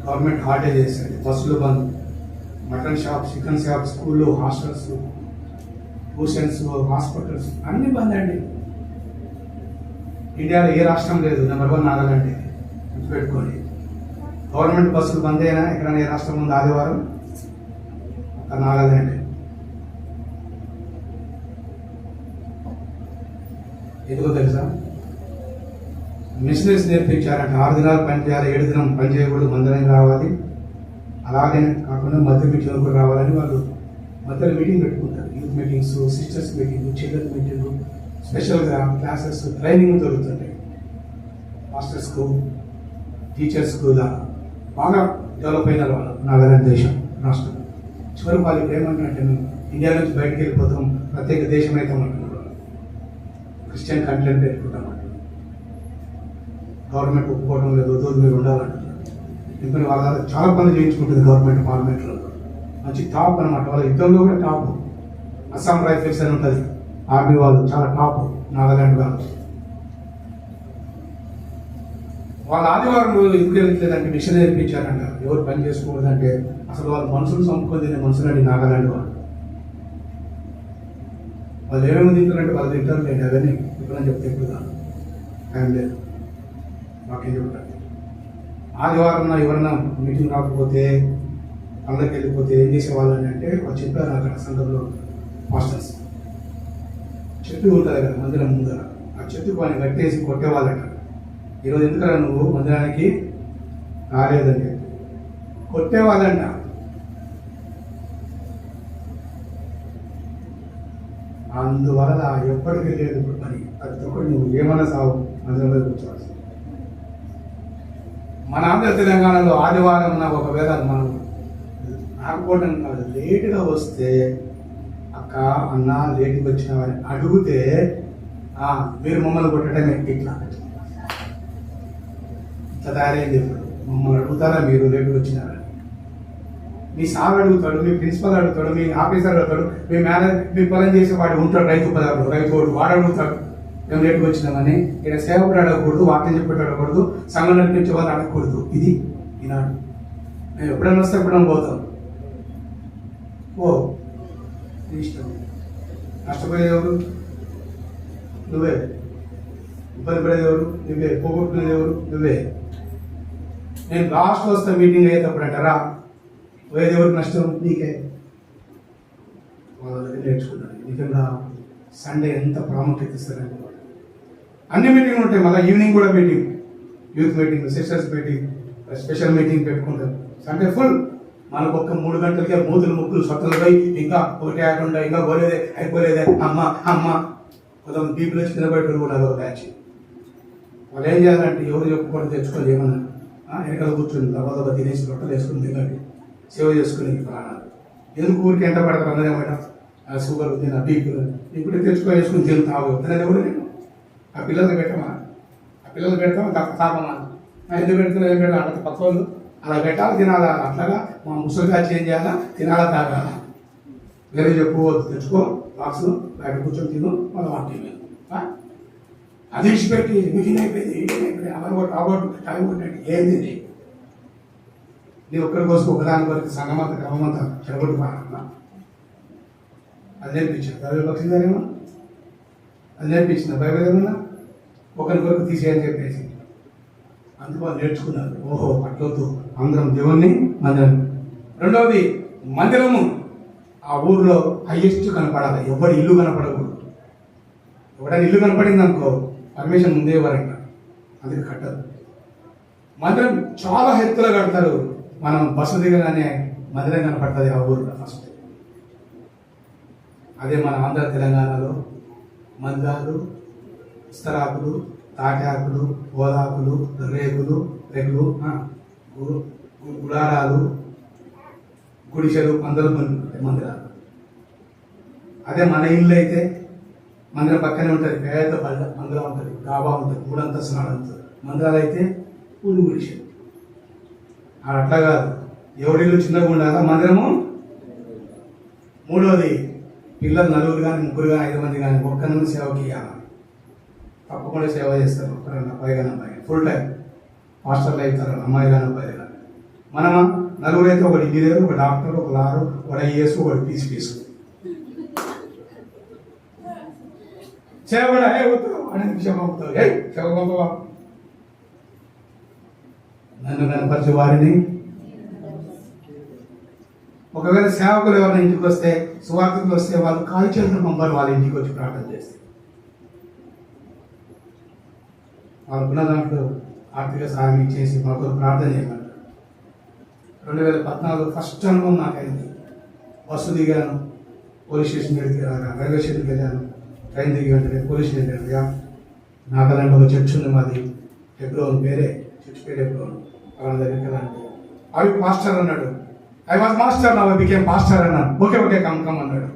గవర్నమెంట్ హాలిడే చేస్తుంది, బస్సులు బంద్, మటన్ షాప్, చికెన్ షాప్, స్కూళ్ళు, హాస్టల్స్, ట్యూషన్స్, హాస్పిటల్స్ అన్నీ బంద్ అండి. ఇండియాలో ఏ రాష్ట్రం లేదు నెంబర్ 1 నాగాలాండ్. గుర్తుపెట్టుకోండి. గవర్నమెంట్ బస్సులు బంద్ అయినా ఎక్కడైనా ఏ రాష్ట్రం ఉంది ఆదివారం? ఒక నాగాలాండ్. ఎందుకో తెలుసా? మిషనరీస్ నేర్పించారంటే 6 దినాలు పని చేయాలి, 7 దినం పని చేయకూడదు, మందిరం రావాలి. అలాగే కాకుండా మధ్య మీటింగ్ కూడా రావాలని వాళ్ళు మధ్యలో మీటింగ్ పెట్టుకుంటారు. Youth meetings, sisters meeting, children meeting, స్పెషల్గా క్లాసెస్, ట్రైనింగ్ దొరుకుతుంటాయి. మాస్టర్స్కు, టీచర్స్కు ఇలా బాగా డెవలప్ అయిన వాళ్ళు నాగాలాండ్ దేశం రాష్ట్రం. చివరికి వాళ్ళు ఏమంటారంటే మేము ఇండియా నుంచి బయటకు వెళ్ళిపోతాం, ప్రత్యేక దేశం అయితే అంటున్నారు. క్రిస్టియన్ కంట్రీ పెట్టుకుంటాం అంటున్నారు. గవర్నమెంట్ ఒప్పుకోవడం లేదు, వద్దు మీరు ఉండాలంటున్నారు. ఎందుకంటే వాళ్ళ చాలా పనులు చేయించుకుంటుంది గవర్నమెంట్ పార్లమెంట్లో. మంచి టాప్ అనమాట. వాళ్ళ యుద్ధంలో కూడా టాప్. అస్సాం రైఫిల్స్ అని ఉంటుంది, ఆర్మీ వాళ్ళు చాలా టాప్ నాగాలాండ్ వాళ్ళు. వాళ్ళ ఆదివారం ఎందుకు వెళ్ళట్లేదంటే మిషన్ నేర్పించారంట. ఎవరు పని చేసుకోకూడదంటే అసలు వాళ్ళు మనుషులు చంపుకొని తినే మనుషులండి నాగాలాండ్ వాళ్ళు. వాళ్ళు ఏమేమి తింటారంటే వాళ్ళు తింటారు లేదు, అవన్నీ ఇప్పుడు చెప్తే ఇప్పుడు టైం లేదు, మాకేం చెప్తారు. ఆదివారం ఎవరైనా మీటింగ్ రాకపోతే, అందరికి వెళ్ళిపోతే ఏం చేసేవాళ్ళని అంటే వాళ్ళు చెప్పారు అక్కడ సందర్భంలో మాస్టర్స్. చెట్టు ఉంటుంది కదా మందిరం ముందర, ఆ చెట్టు పని కట్టేసి కొట్టేవాళ్ళంట. ఈరోజు ఎందుకరా నువ్వు మందిరానికి రాలేదని కొట్టేవాళ్ళంట. అందువల్ల ఎప్పటికీ లేదు ఇప్పుడు పని. ప్రతి ఒక్కటి నువ్వు ఏమన్నా సాగు మందిరంలో కూర్చోవాల్సి. మన ఆంధ్ర తెలంగాణలో ఆదివారం ఒకవేళ మనం రాకపోవడం కాదు, లేటుగా వస్తే అక్క అన్న లేటుగా వచ్చినావని అడిగితే మీరు మమ్మల్ని కొట్టడమే ఇట్లా తయారైంది. ఇప్పుడు మమ్మల్ని అడుగుతారా మీరు లేటుగా వచ్చినారని? మీ సార్ అడుగుతాడు, మీ ప్రిన్సిపల్ అడుగుతాడు, మీ ఆఫీసర్ అడుగుతాడు, మీ మేనేజర్, మీ పని చేసేవాడు ఉంటాడు, రైతు వాడు అడుగుతాడు మేము లేటుగా వచ్చినామని. ఇక్కడ సేవకుడు అడగకూడదు, వాక్యం చెప్పేటప్పుడు అడగకూడదు, సంఘం నడిపించే వాళ్ళు అడగకూడదు. ఇది ఈనాడు. మేము ఎప్పుడైనా వస్తే ఎప్పుడైనా పోతాం. ఇష్టం. నష్టపోయేది ఎవరు? నువ్వే. ఇబ్బంది పడేది ఎవరు? నువ్వే. పోగొట్టుకునేది ఎవరు? నువ్వే. నేను లాస్ట్ వస్తే మీటింగ్ అయ్యేటప్పుడు అంటారా పోయేది ఎవరికి నష్టం? నీకే. వాళ్ళ దగ్గర నేర్చుకున్నాను నిజంగా సండే ఎంత ప్రాముఖ్యత ఇస్తారని. అన్ని మీటింగ్లు ఉంటాయి, మళ్ళీ ఈవినింగ్ కూడా meeting, youth meeting, sisters meeting, special meeting పెట్టుకుంటారు. Sunday full. మనకు ఒక్క 3 గంటలకే మూతులు ముక్కులు సొట్టలు పోయి ఇంకా 1 ఇంకా పోలేదే అయిపోలేదే అమ్మ కొంతమంది పీపుల్ వచ్చి నిలబెట్టారు కూడా అదొక బ్యాచ్. వాళ్ళు ఏం చేయాలంటే ఎవరు చెప్పుకోవడం తెచ్చుకోవాలి, ఏమన్నా వెనకాల కూర్చొని దెబ్బ తినేసి రొట్టెలు వేసుకుని తినండి, సేవ చేసుకుని ప్రాణాలు. ఎందుకు ఊరికి ఎంట పడతారు అన్నదేమాట షుగర్ తిన బీపీలు ఇప్పుడు తెచ్చుకొని వేసుకుని తింటావు అనేది కూడా నేను ఆ పిల్లలు పెట్టమా, ఆ పిల్లలు పెడతామా తాపమా, ఎందుకు పెడుతున్నా ఏం పెడతా అంత పక్క వాళ్ళు అలా పెట్టాలి, తినాలా. అట్లాగా మా ముసలిగా చేంజ్ చేయాలా, తినాలా, తాగాలా. వేరే చెప్పుకోవద్దు, తెచ్చుకో బాక్స్ బయట కూర్చొని తిను, మళ్ళీ వాటి అది ఇచ్చిపెట్టి మీటింగ్ అయిపోయింది, మీటింగ్ అయిపోయింది, అబౌట్ టైం కొట్టండి. ఏంది నీ ఒక్కరి కోసం ఒకదాని వరకు సంగమంత క్రమమంతా చెడగొట్టుకోవాలన్నా అది నేర్పించారు. బైబిల్ పక్షిదారేమో అది నేర్పించిన బైబిల్ ఏమన్నా ఒకరి కొరకు తీసేయని చెప్పేసి అందుకు వాళ్ళు నేర్చుకున్నారు. ఓహో అట్లొద్దు, అందరం దేవుణ్ణి మందిరం. రెండవది మందిరము ఆ ఊర్లో హైయెస్ట్ కనపడాలి, ఎవరి ఇల్లు కనపడకూడదు. ఎవడైనా ఇల్లు కనపడింది అనుకో పర్మిషన్ ముందే ఇవ్వరంట. అందుకే కట్టరు. మందిరం చాలా ఎత్తులో కడతారు. మనం బస్సు దిగగానే మందిరం కనపడుతుంది ఆ ఊరిలో ఫస్ట్. అదే మన ఆంధ్ర తెలంగాణలో మందాలు, ఇస్తరాకులు, తాటాకులు, గోదాకులు, రేకులు, గుడారాలు, గుడిసెలు, మందిరాలు. అదే మన ఇల్లు అయితే మందిరం పక్కనే ఉంటుంది, పేద మందిరం ఉంటుంది, డాబా ఉంటుంది, 3 అంతస్తులు ఉంటుంది. మందిరాలు అయితే ఊరు గుడిసెలు. అట్లా కాదు, ఎవరిల్లు చిన్నగా ఉండాలా మందిరము. మూడోది, పిల్లలు 4 కానీ 3 కానీ 5 మంది కానీ ఒక్కరిని సేవకి ఇవ్వాలి. తప్పకుండా సేవ చేస్తారు. ఒక్కరన్నా పైగా అమ్మాయి ఫుల్ టైం హాస్టల్లో అవుతారు, అమ్మాయి కానీ అబ్బాయి కానీ. మనమా 4 అయితే ఒకటి ఇంజనీర్, ఒక డాక్టర్, ఒక లాయర్, ఒక ఐఏఎస్, ఒకటి పీసు సేవ కూడా నన్ను కనపరిచే వారిని. ఒకవేళ సేవకులు ఎవరైనా ఇంటికి వస్తే, సువార్తకులు వస్తే వాళ్ళు కాలు చేతులు పంపారు, వాళ్ళ ఇంటికి వచ్చి ప్రార్థన చేస్తే. వాళ్ళకున్న దాంట్లో ఆర్థిక సహాయం ఇచ్చేసి మాకు ప్రార్థన చేయమంటారు. 2014 ఫస్ట్ అనుభవం నాకైంది. బస్సు దిగాను, పోలీస్ స్టేషన్ రైల్వే స్టేషన్కి వెళ్ళాను. ట్రైన్ దిగి వెంటనే పోలీస్ స్టేషన్ వెళ్ళా. నాగాలాండ్ ఒక చర్చ్ ఉంది మాది, ఎబ్రోన్ పేరే, చర్చ్ పేరు ఎబ్రోన్. వాళ్ళ దగ్గరికి వెళ్ళాలంటే అవి పాస్టర్ అన్నాడు. ఐ వాజ్ మాస్టర్, నా బికేమ్ పాస్టర్ అన్నాను. ఓకే కమ్ అన్నాడు.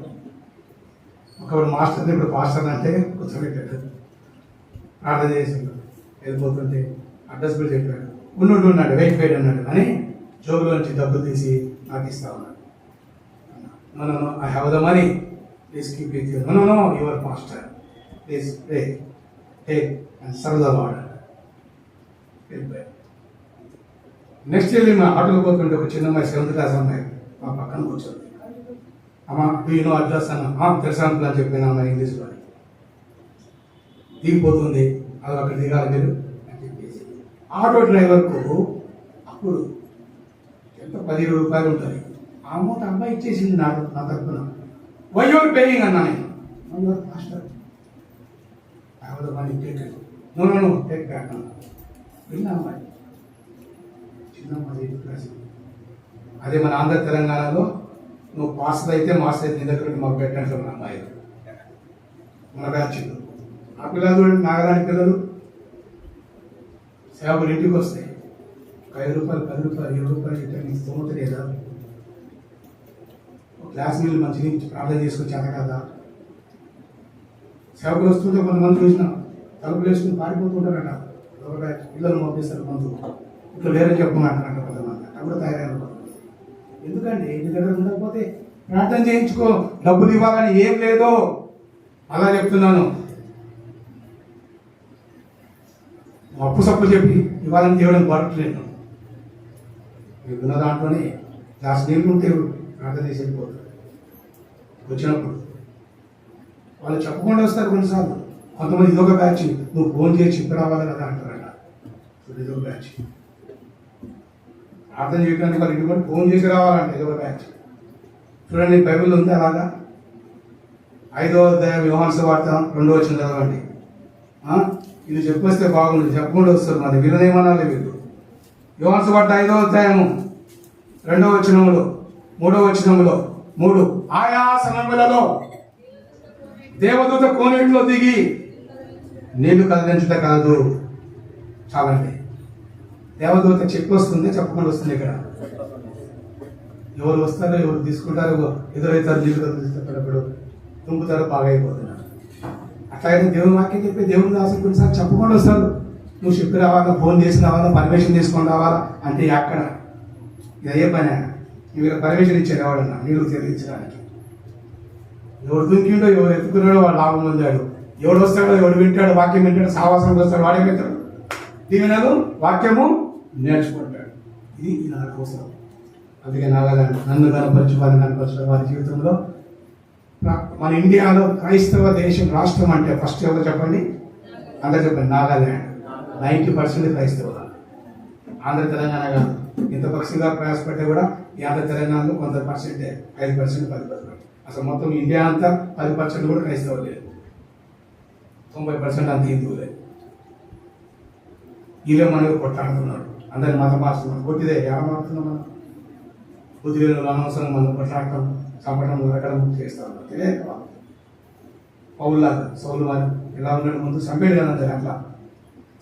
ఒకప్పుడు మాస్టర్ ఇప్పుడు పాస్టర్ అంటే కూర్చోబెట్టాడు. ప్రార్థన చేసిండు. వెళ్ళిపోతుంటే అడ్రస్ కూడా చెప్పాడు. ఉన్నాడు, వెయిట్ అన్నాడు. అని జోబులో నుంచి డబ్బులు తీసి నాకు ఇస్తా ఉన్నాడు. No I have the money, please keep with you. No your pastor, please pray, take and serve the lord. వెళ్ళిపోయాడు. నెక్స్ట్ వెళ్ళి మా ఆటోలో పోతుంటే ఒక చిన్న అమ్మాయి, 7th క్లాస్ అమ్మాయి మా పక్కన కూర్చోండి. అమ్మ డూ అడ్రస్ అన్న తెలుసా అని చెప్పిన అమ్మాయి ఇంగ్లీష్లో. దిగిపోతుంది, అది అక్కడ దిగాలి మీరు అని చెప్పేసి. ఆటో డ్రైవర్కు అప్పుడు ఎంత 10 రూపాయలు ఉంటుంది. ఆ అమౌంట్ అబ్బాయి ఇచ్చేసింది నా తరఫున. వై యువర్ పేయింగ్ అన్నా నేను. Your master, I have the money, take it. No take back అన్నా. విన్నా అమ్మాయి, చిన్న అమ్మాయి 8th క్లాస్. అదే మన ఆంధ్ర తెలంగాణలో నువ్వు మాస్టర్ అయితే నీ దగ్గర మాకు పెట్టండి మన అమ్మాయి, మన బ్యాచ్లో. ఆ పిల్లలు చూడండి, నాగరాని పిల్లలు సేవకులు ఇంటికి వస్తాయి. 5 రూపాయలు, 10 రూపాయలు, 20 రూపాయలు ఇట్లా నీకు స్తోమత లేదా? గ్లాస్ నీళ్ళు మంచి నుంచి ప్రార్థన చేసుకొచ్చాక కదా. సేవకులు వస్తుంటే కొంతమంది చూసిన తలుపులు వేసుకుని పారిపోతుంటారట. పిల్లలు పంపిస్తారు మందు ఇట్లా వేరే చెప్పమంటారంట కొంతమంది. అట్లా కూడా తయారైన ఎందుకంటే ఇంటి దగ్గర ఉండకపోతే ప్రార్థన చేయించుకో, డబ్బులు ఇవ్వాలని ఏం లేదో. అలా చెప్తున్నాను. అప్పు సప్పు చెప్పి ఇవ్వాలని దేవుడిని కోరట్లేదు. మీకున్న దాంట్లోనే గ్లాస్ నీళ్ళు ఉంటే ప్రార్థన చేసి వెళ్ళిపోతారు. వచ్చినప్పుడు వాళ్ళు చెప్పకుండా వస్తారు కొన్నిసార్లు. కొంతమంది ఇదొక బ్యాచ్, నువ్వు ఫోన్ చేసి చెప్పి రావాలి కదా అంటారట. ఇదొక బ్యాచ్. ప్రార్థన చేయడానికి వాళ్ళు ఇంటి ఫోన్ చేసి రావాలంటే ఇదొక బ్యాచ్. చూడండి, బైబిల్ ఉంది అలాగా. 5వ అధ్యాయం యోహాను సువార్త 2వ వచనం చదవండి. ఇది చెప్పొస్తే బాగుంది, చెప్పకుండా వస్తారు. మరి వీళ్ళనేమనాలి వీళ్ళు. యోహాను సువార్త 5వ అధ్యాయము 2వ వచనములో 3వ వచనములో 3 ఆయా సమయములలో దేవదూత కోనేటిలో దిగి నీళ్లు కదిలించుట కలదు. చాలండి. దేవదూత చెప్పి వస్తుంది, చెప్పకుండా వస్తుంది. ఇక్కడ ఎవరు వస్తారో ఎవరు తీసుకుంటారో ఎదురైతారు, నీళ్లు కదిలిస్తారు, తుంపుతారో, బాగా అయిపోతున్నారు. అట్లాగే దేవుని వాక్యం చెప్పి దేవుని దాసులు కొన్నిసార్లు చెప్పకుండా వస్తారు. నువ్వు చెప్పి రావాలా, ఫోన్ చేసి రావాలా, పర్మిషన్ తీసుకొని రావాలా అంటే అక్కడ ఇది అయ్యే పని. వీళ్ళకి పర్మిషన్ ఇచ్చారు ఎవడన్నా నీళ్ళు తెలియించడానికి. ఎవడు దుంకిండో, ఎవరు ఎత్తుకున్నాడో వాడు లాభం పొందాడు. ఎవడు వస్తాడో, ఎవడు వింటాడో, వాక్యం వింటాడు, సావాసం వస్తాడు, వాడే వింటాడు. దీవెనలు వాక్యము నేర్చుకుంటాడు. ఇది నా కోసం. అందుకే నాగాలాండ్ నన్ను కనపరచు, వారిని కనపరచు. వారి జీవితంలో మన ఇండియాలో క్రైస్తవ దేశం, రాష్ట్రం అంటే ఫస్ట్ ఎవరు చెప్పండి? అందరూ చెప్పండి. నాగాలాండ్ 90% క్రైస్తవ. ఆంధ్ర తెలంగాణ కాదు. ఇంత పక్షంగా ప్రయాసపడితే కూడా ఈ ఆంధ్ర తెలంగాణలో కొంత పర్సెంటే, 5%, 10%. అసలు మొత్తం ఇండియా అంతా 10% కూడా క్రైస్తవులే. 90% అంత హిందువులే. వీళ్ళే మనకు కొట్లాడుతున్నాడు. అందరిని మత మారుస్తున్నాం, కొట్టిదే ఏమాడుతున్నాం మనం. బుద్ధి అనవసరం మనం కొట్లాడటం, చంపడం, నరకడం చేస్తాం. తెలియదు పౌల్లాగా సౌలు వారు ఎలా ఉన్నాడు, ముందు చంపేడు కదా అట్లా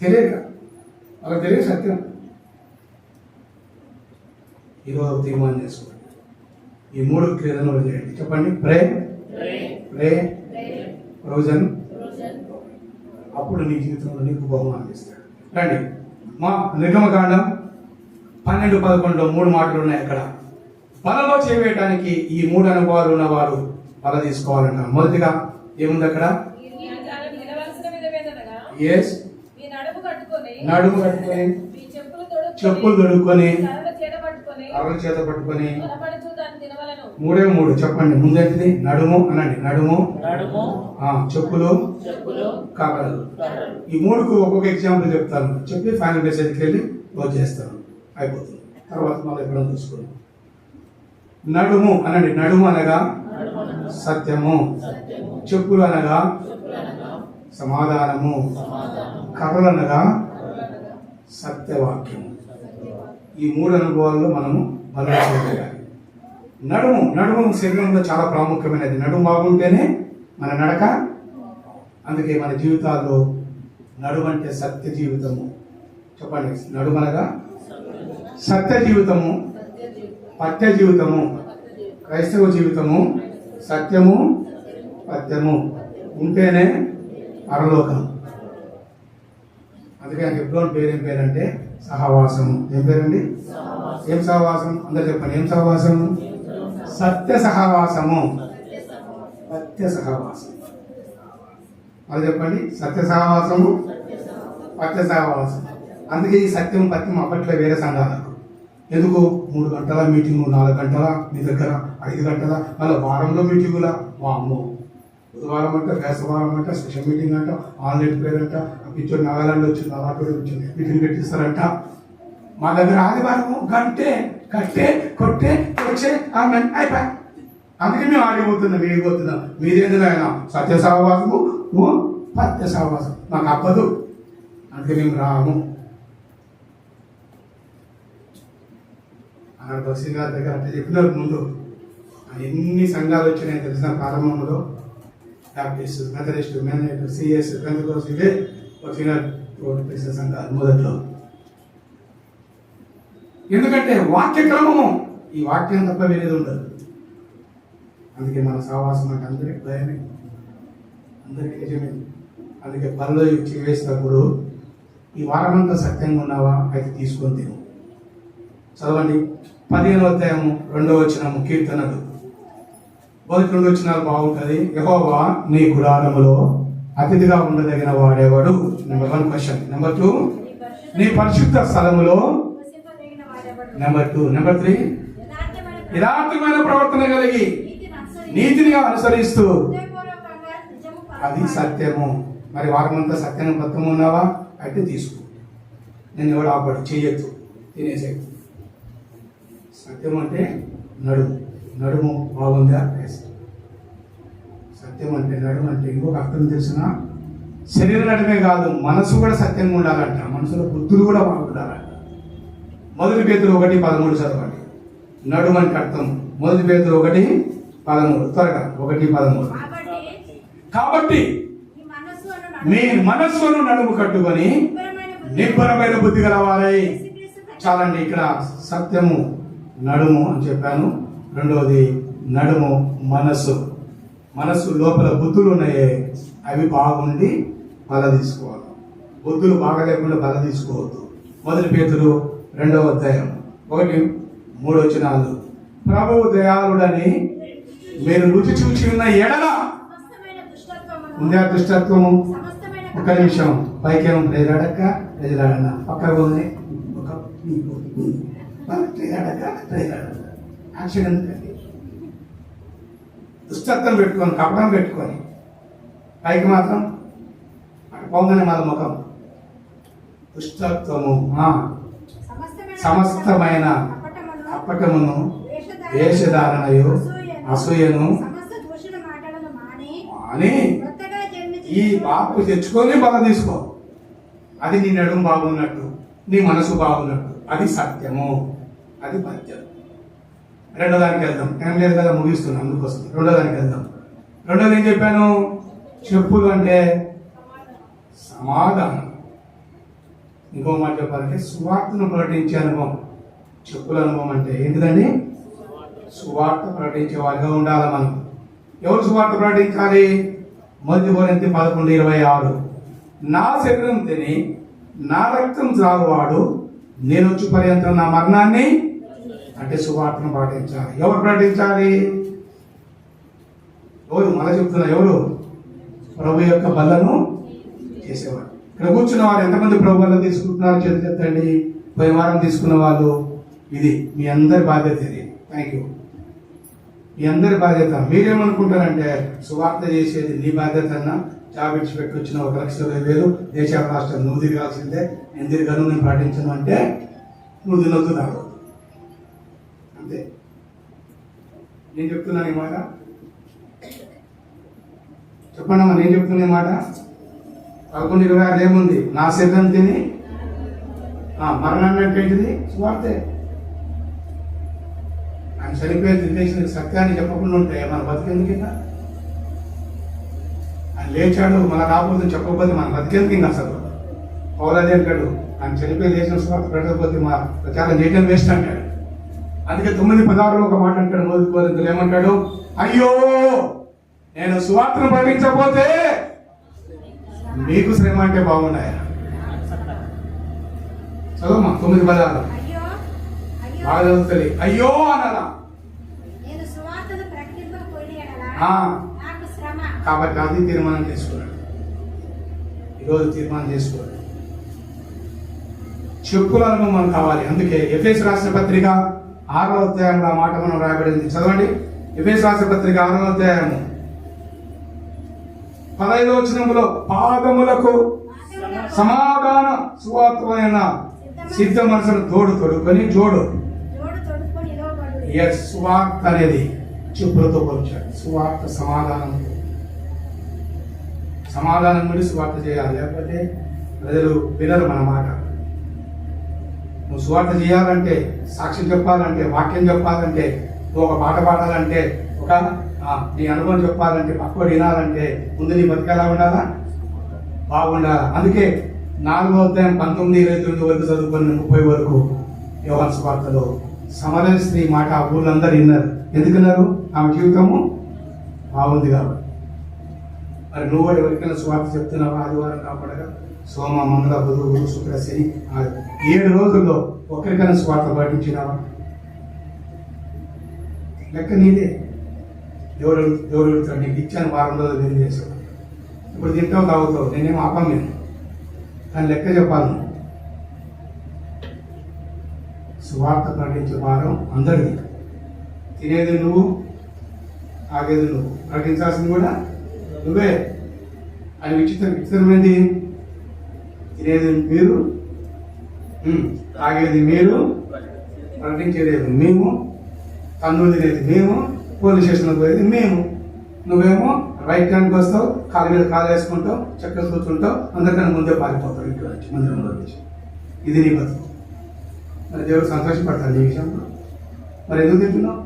తెలియక వాళ్ళకి తెలియదు సత్యం. ఈరోజు తీర్మానం చేసుకోండి, ఈ 3 క్రియలను చేయండి. చెప్పండి, ప్రే ప్రే ప్రొవిజన్, అప్పుడు నీ జీవితంలో నీకు బహుమానం ఇస్తాడు. రండి, మా నిర్గమకాండం 12-11 3 మాటలు ఉన్నాయి. అక్కడ బలలో చేయడానికి ఈ 3 అనుభవాలు ఉన్నవారు బల తీసుకోవాలంట. మొదటిగా ఏముంది అక్కడ? నడుము కట్టుకొని, చెప్పులు తొడుక్కొని, అరల చేత పట్టుకొని, 3 చెప్పండి. ముందేంటిది? నడుము అనండి. నడుము, చెప్పులు, కాకరలు. ఈ 3కు ఒక్కొక్క ఎగ్జాంపుల్ చెప్తాను, చెప్పి ఫైనల్ మెసేజ్కి వెళ్ళి క్లోజ్ చేస్తాను, అయిపోతుంది. తర్వాత మళ్ళీ ఎప్పుడైనా చూసుకోండి. నడుము అనండి. నడుము అనగా సత్యము, చెప్పులు అనగా సమాధానము, కర్రలు అనగా సత్యవాక్యము. ఈ 3 అనుభవాల్లో మనము బలపడాలి. నడుము శరీరంలో చాలా ప్రాముఖ్యమైనది. నడుము బాగుంటేనే మన నడక. అందుకే మన జీవితాల్లో నడుము అంటే సత్య జీవితము. చెప్పండి, నడుము అనగా సత్య జీవితము, పత్య జీవితము, క్రైస్తవ జీవితము, సత్యము పత్యము ఉంటేనే పరలోకం. అందుకే హెబ్రోను పేరు ఏం పేరంటే సహవాసము. ఏం పేరండి? ఏం సహవాసం? అందరు చెప్పండి, ఏం సహవాసము? సత్య సహవాసము. సత్య సహవాసం. అది చెప్పండి, సత్య సహవాసము, పత్య సహవాసం. అందుకే ఈ సత్యం పత్యం అప్పట్లో వేరే సంఘాలకు ఎందుకు 3 గంటల మీటింగు, 4 గంటల మీ దగ్గర, 5 గంటల, మళ్ళీ వారంలో మీటింగులా. వామ్మో, బుధవారం అంటే వేసవారం అంటే స్పెషల్ మీటింగ్ అంట, ఆన్లైన్ ప్రేయర్ అంట, పిచ్చోడు నాగాలాండ్ వచ్చింది, అలాంటి వచ్చింది, మీటింగ్ పెట్టిస్తారంట. మా దగ్గర ఆదివారము గంటే కట్టే కొట్టే వచ్చే ఆమె అయిపోయి. అందుకే మేము ఆడిపోతున్నాం, వేగిపోతున్నాం. మీదేందులో అయినా సత్య సహవాసము, పత్య సహవాసం మాకు అవ్వదు. అందుకే మేము రాము. అక్కడ బస్సు గారి దగ్గర అంటే చెప్పినారు ముందు ఎన్ని సంఘాలు వచ్చినాయి తెలిసిన ప్రారంభంలో. బ్యాప్టిస్ట్, మెథడిస్ట్, మెనైట్, సిఎస్, పెంతెకోస్తు, ఇవే వచ్చిన సంఘాలు మొదట్లో. ఎందుకంటే వాక్య క్రమము, ఈ వాక్యం తప్ప వేరేది ఉండదు. అందుకే మన సహవాసం అంటే అందరికీ భయమే, అందరికీ నిజమే. అందుకే పనిలో వేసినప్పుడు ఈ వారమంతా సత్యంగా ఉన్నావా అయితే తీసుకొని తిను. చదవండి 15వ అధ్యాయము 2వ వచనము, కీర్తనలు 1-2 వచనాలు బాగుంటుంది. యెహోవా నీ గుడారములో అతిథిగా ఉండదగిన వాడేవాడు. Number 1 question. నెంబర్ 2, నీ పరిశుద్ధ స్థలములో. నెంబర్ 2. నెంబర్ 3, యథార్థమైన ప్రవర్తన కలిగి నీతిని అనుసరిస్తూ. అది సత్యము. మరి వారమంతా సత్యంగా బద్దము ఉన్నావా అయితే తీసుకో. నేను ఎవడు ఆపడు, చెయ్యొద్దు, తినేసేయద్దు. సత్యం అంటే నడుము బాగుందా? సత్యం అంటే నడుము అంటే ఇంకొక అర్థం తెలిసిన శరీర నడుమే కాదు, మనసు కూడా సత్యంగా ఉండాలంట. మనసులో బుద్ధులు కూడా బాగుండాలంట. 1 పేతురు 1:13 చదవండి. నడుము అంటే అర్థం 1 పేతురు 1:13. త్వరగా 1:13. కాబట్టి మీ మనస్సును నడుము కట్టుకొని నిబ్బరమైన బుద్ధి గలవారై. చాలండి, ఇక్కడ సత్యము నడుము అని చెప్పాను. రెండవది నడుము మనస్సు లోపల బుద్ధులు ఉన్నాయే అవి బాగుండి బల తీసుకోవాలి. బుద్ధులు బాగా లేకుండా బల తీసుకోవద్దు. 1 పేతురు 2వ అధ్యాయం 1-3 వచనాలు. ప్రభువు దయాళుడని మీరు రుచి చూచి ఉన్న ఎడల ఉందా దుష్టత్వము. ఒక నిమిషం, పైకేమో ప్రేరాడక ప్రజలాడన్న పక్కకు ఉంది, యాక్షన్ ఎందుకండి? దుష్టత్వం పెట్టుకొని, కపటం పెట్టుకొని, పైకి మాత్రం అటు పొంగని మన ముఖం. దుష్టత్వము, సమస్తమైన కపటమును, వేషధారణయు, అసూయను అని ఈ బాపు తెచ్చుకొని బల తీసుకో. అది నీ నడుము బాగున్నట్టు. నీ మనసు బాగున్నట్టు. అది సత్యము, అది పద్యం. రెండో దానికి వెళ్దాం, టైం లేదు కదా, ముగిస్తున్నాం అందుకోసం. రెండో దానికి వెళ్దాం. రెండోది ఏం చెప్పాను? చెప్పులు అంటే సమాధానం. ఇంకో మాట చెప్పాలంటే సువార్తను ప్రకటించే అనుభవం. చెప్పుల అనుభవం అంటే ఏంటిదండి? సువార్త ప్రకటించే వారిగా ఉండాలి మనం. ఎవరు సువార్త ప్రకటించాలి? 1 కొరింథీ 11:26 నా శరీరం తిని నా రక్తం త్రాగువాడు నేను వచ్చి పర్యంతం నా మరణాన్ని, అంటే సువార్తను ప్రకటించాలి. ఎవరు ప్రకటించాలి? ఎవరు? మళ్ళీ చెప్తున్నా, ఎవరు? ప్రభు యొక్క బలను చేసేవాడు. ఇక్కడ కూర్చున్న వారు ఎంతమంది ప్రభు బలను తీసుకుంటున్నారు? చేతి ఎత్తండి. పోయిన వారం తీసుకున్న వాళ్ళు. ఇది మీ అందరి బాధ్యత. ఇది థ్యాంక్ యూ. మీ అందరి బాధ్యత. మీరేమనుకుంటారంటే సువార్త చేసేది నీ బాధ్యత అన్నా, జాబ్ ఇచ్చి పెట్టి వచ్చిన 1,20,000 దేశ రాష్ట్రం నువ్వు తిరగాల్సిందే, నేను తిరగను, నేను పాటించను అంటే నువ్వు తినొద్దు రాదు. అంతే. నేను చెప్తున్నాను ఈ మాట. చెప్పండి అమ్మా, నేను చెప్తున్నా ఈ మాట. 11:26 ఏముంది? నా శరీరం తిని మరణాన్ని అంటే ఏంటిది? సువార్తే. ఆయన చనిపోయి నిర్దేశించిన సత్యాన్ని చెప్పకుండా ఉంటే మన బతికేందుకు? ఇంకా ఆయన లేచాడు మన రాబోతుంది చెప్పకపోతే మన బతికేందుకు? ఇంకా అసలు పౌలది అంటాడు, ఆయన చనిపోయి చేసిన సువార్త పెట్టకపోతే మా ప్రచారం చేయడం వేస్ట్ అంటాడు. అందుకే 9:16 ఒక మాట అంటాడు. 1 కొరింథీయులు ఏమంటాడు? అయ్యో నేను సువార్తను ప్రకటించకపోతే మీకు శ్రమ అంటే బాగున్నాయా? చదవమ్మా 9:16 బాగా చదువుతుంది. అయ్యో అనాలా? కాబట్టి అది తీర్మానం చేసుకున్నాడు. ఈరోజు తీర్మానం చేసుకోవాలి. చెప్పులను మనం కావాలి. అందుకే ఎఫెసు రాసిన పత్రిక 6వ అధ్యాయంలో ఆ మాట మనం రాయబడింది. చదవండి. ఎఫెసు రాసిన పత్రిక 6వ అధ్యాయము 15వ వచనంలో పాదములకు సమాధాన సువార్తమైన సిద్ధ మనసును తొడుక్కొని జోడు. సువార్త అనేది చెప్పులతో పోల్చాడు. సువార్త సమాధానం నుండి సువార్త చేయాలి, లేకపోతే ప్రజలు వినరు మన మాట. నువ్వు సువార్త చేయాలంటే, సాక్ష్యం చెప్పాలంటే, వాక్యం చెప్పాలంటే, నువ్వు ఒక పాట పాడాలంటే, ఒక నీ అనుభవం చెప్పాలంటే, పక్కడు వినాలంటే ముందు నీ బతికేలా ఉండాలా? బాగుండాలా. అందుకే 4వ అధ్యాయం 19-29 వరకు చదువుకొని 30 వరకు యోహాను సువార్తలో సమరయ స్త్రీ మాట ఆ ఊళ్ళందరూ విన్నారు. ఎందుకున్నారు? ఆమె జీవితము బాగుంది కాబట్టి. మరి నువ్వు కూడా ఎవరికైనా సువార్త చెప్తున్నావా? ఆదివారం కాపాడగా సోమ, మంగళ, బుధ, గురు, శుక్ర, శని 7 రోజుల్లో ఒక్కరికైనా సువార్త పాటించినావా? లెక్క నీదే. ఎవరు అడుగుతాడు? నీకు ఇచ్చాను, వారం రోజులు నేను చేసావు, ఇప్పుడు తింటావు, తాగుతావు, నేనేం ఆపం నేను, కానీ లెక్క చెప్పాలి. సువార్త ప్రకటించే వారం అందరిది. తినేది నువ్వు, తాగేది నువ్వు, ప్రకటించాల్సింది కూడా నువ్వే. అది విచిత్రమైనది. తినేది మీరు, తాగేది మీరు, ప్రకటించేది మేము, తన్నులు తినేది మేము, పోలీస్ స్టేషన్కి పోయేది మేము. నువ్వేమో రైట్ హ్యాండ్కి వస్తావు, కాలు మీద కాలు వేసుకుంటావు, చక్కగా కూర్చుంటావు, అందరికన్నా ముందే పారిపోతావు ఇంట్లో నుంచి, మందిరంలో నుంచి. ఇది నీ బతుకు. మరి దేవుడు సంతోషపడతాడు ఈ విషయంలో. మరి ఎందుకు తింటున్నావు?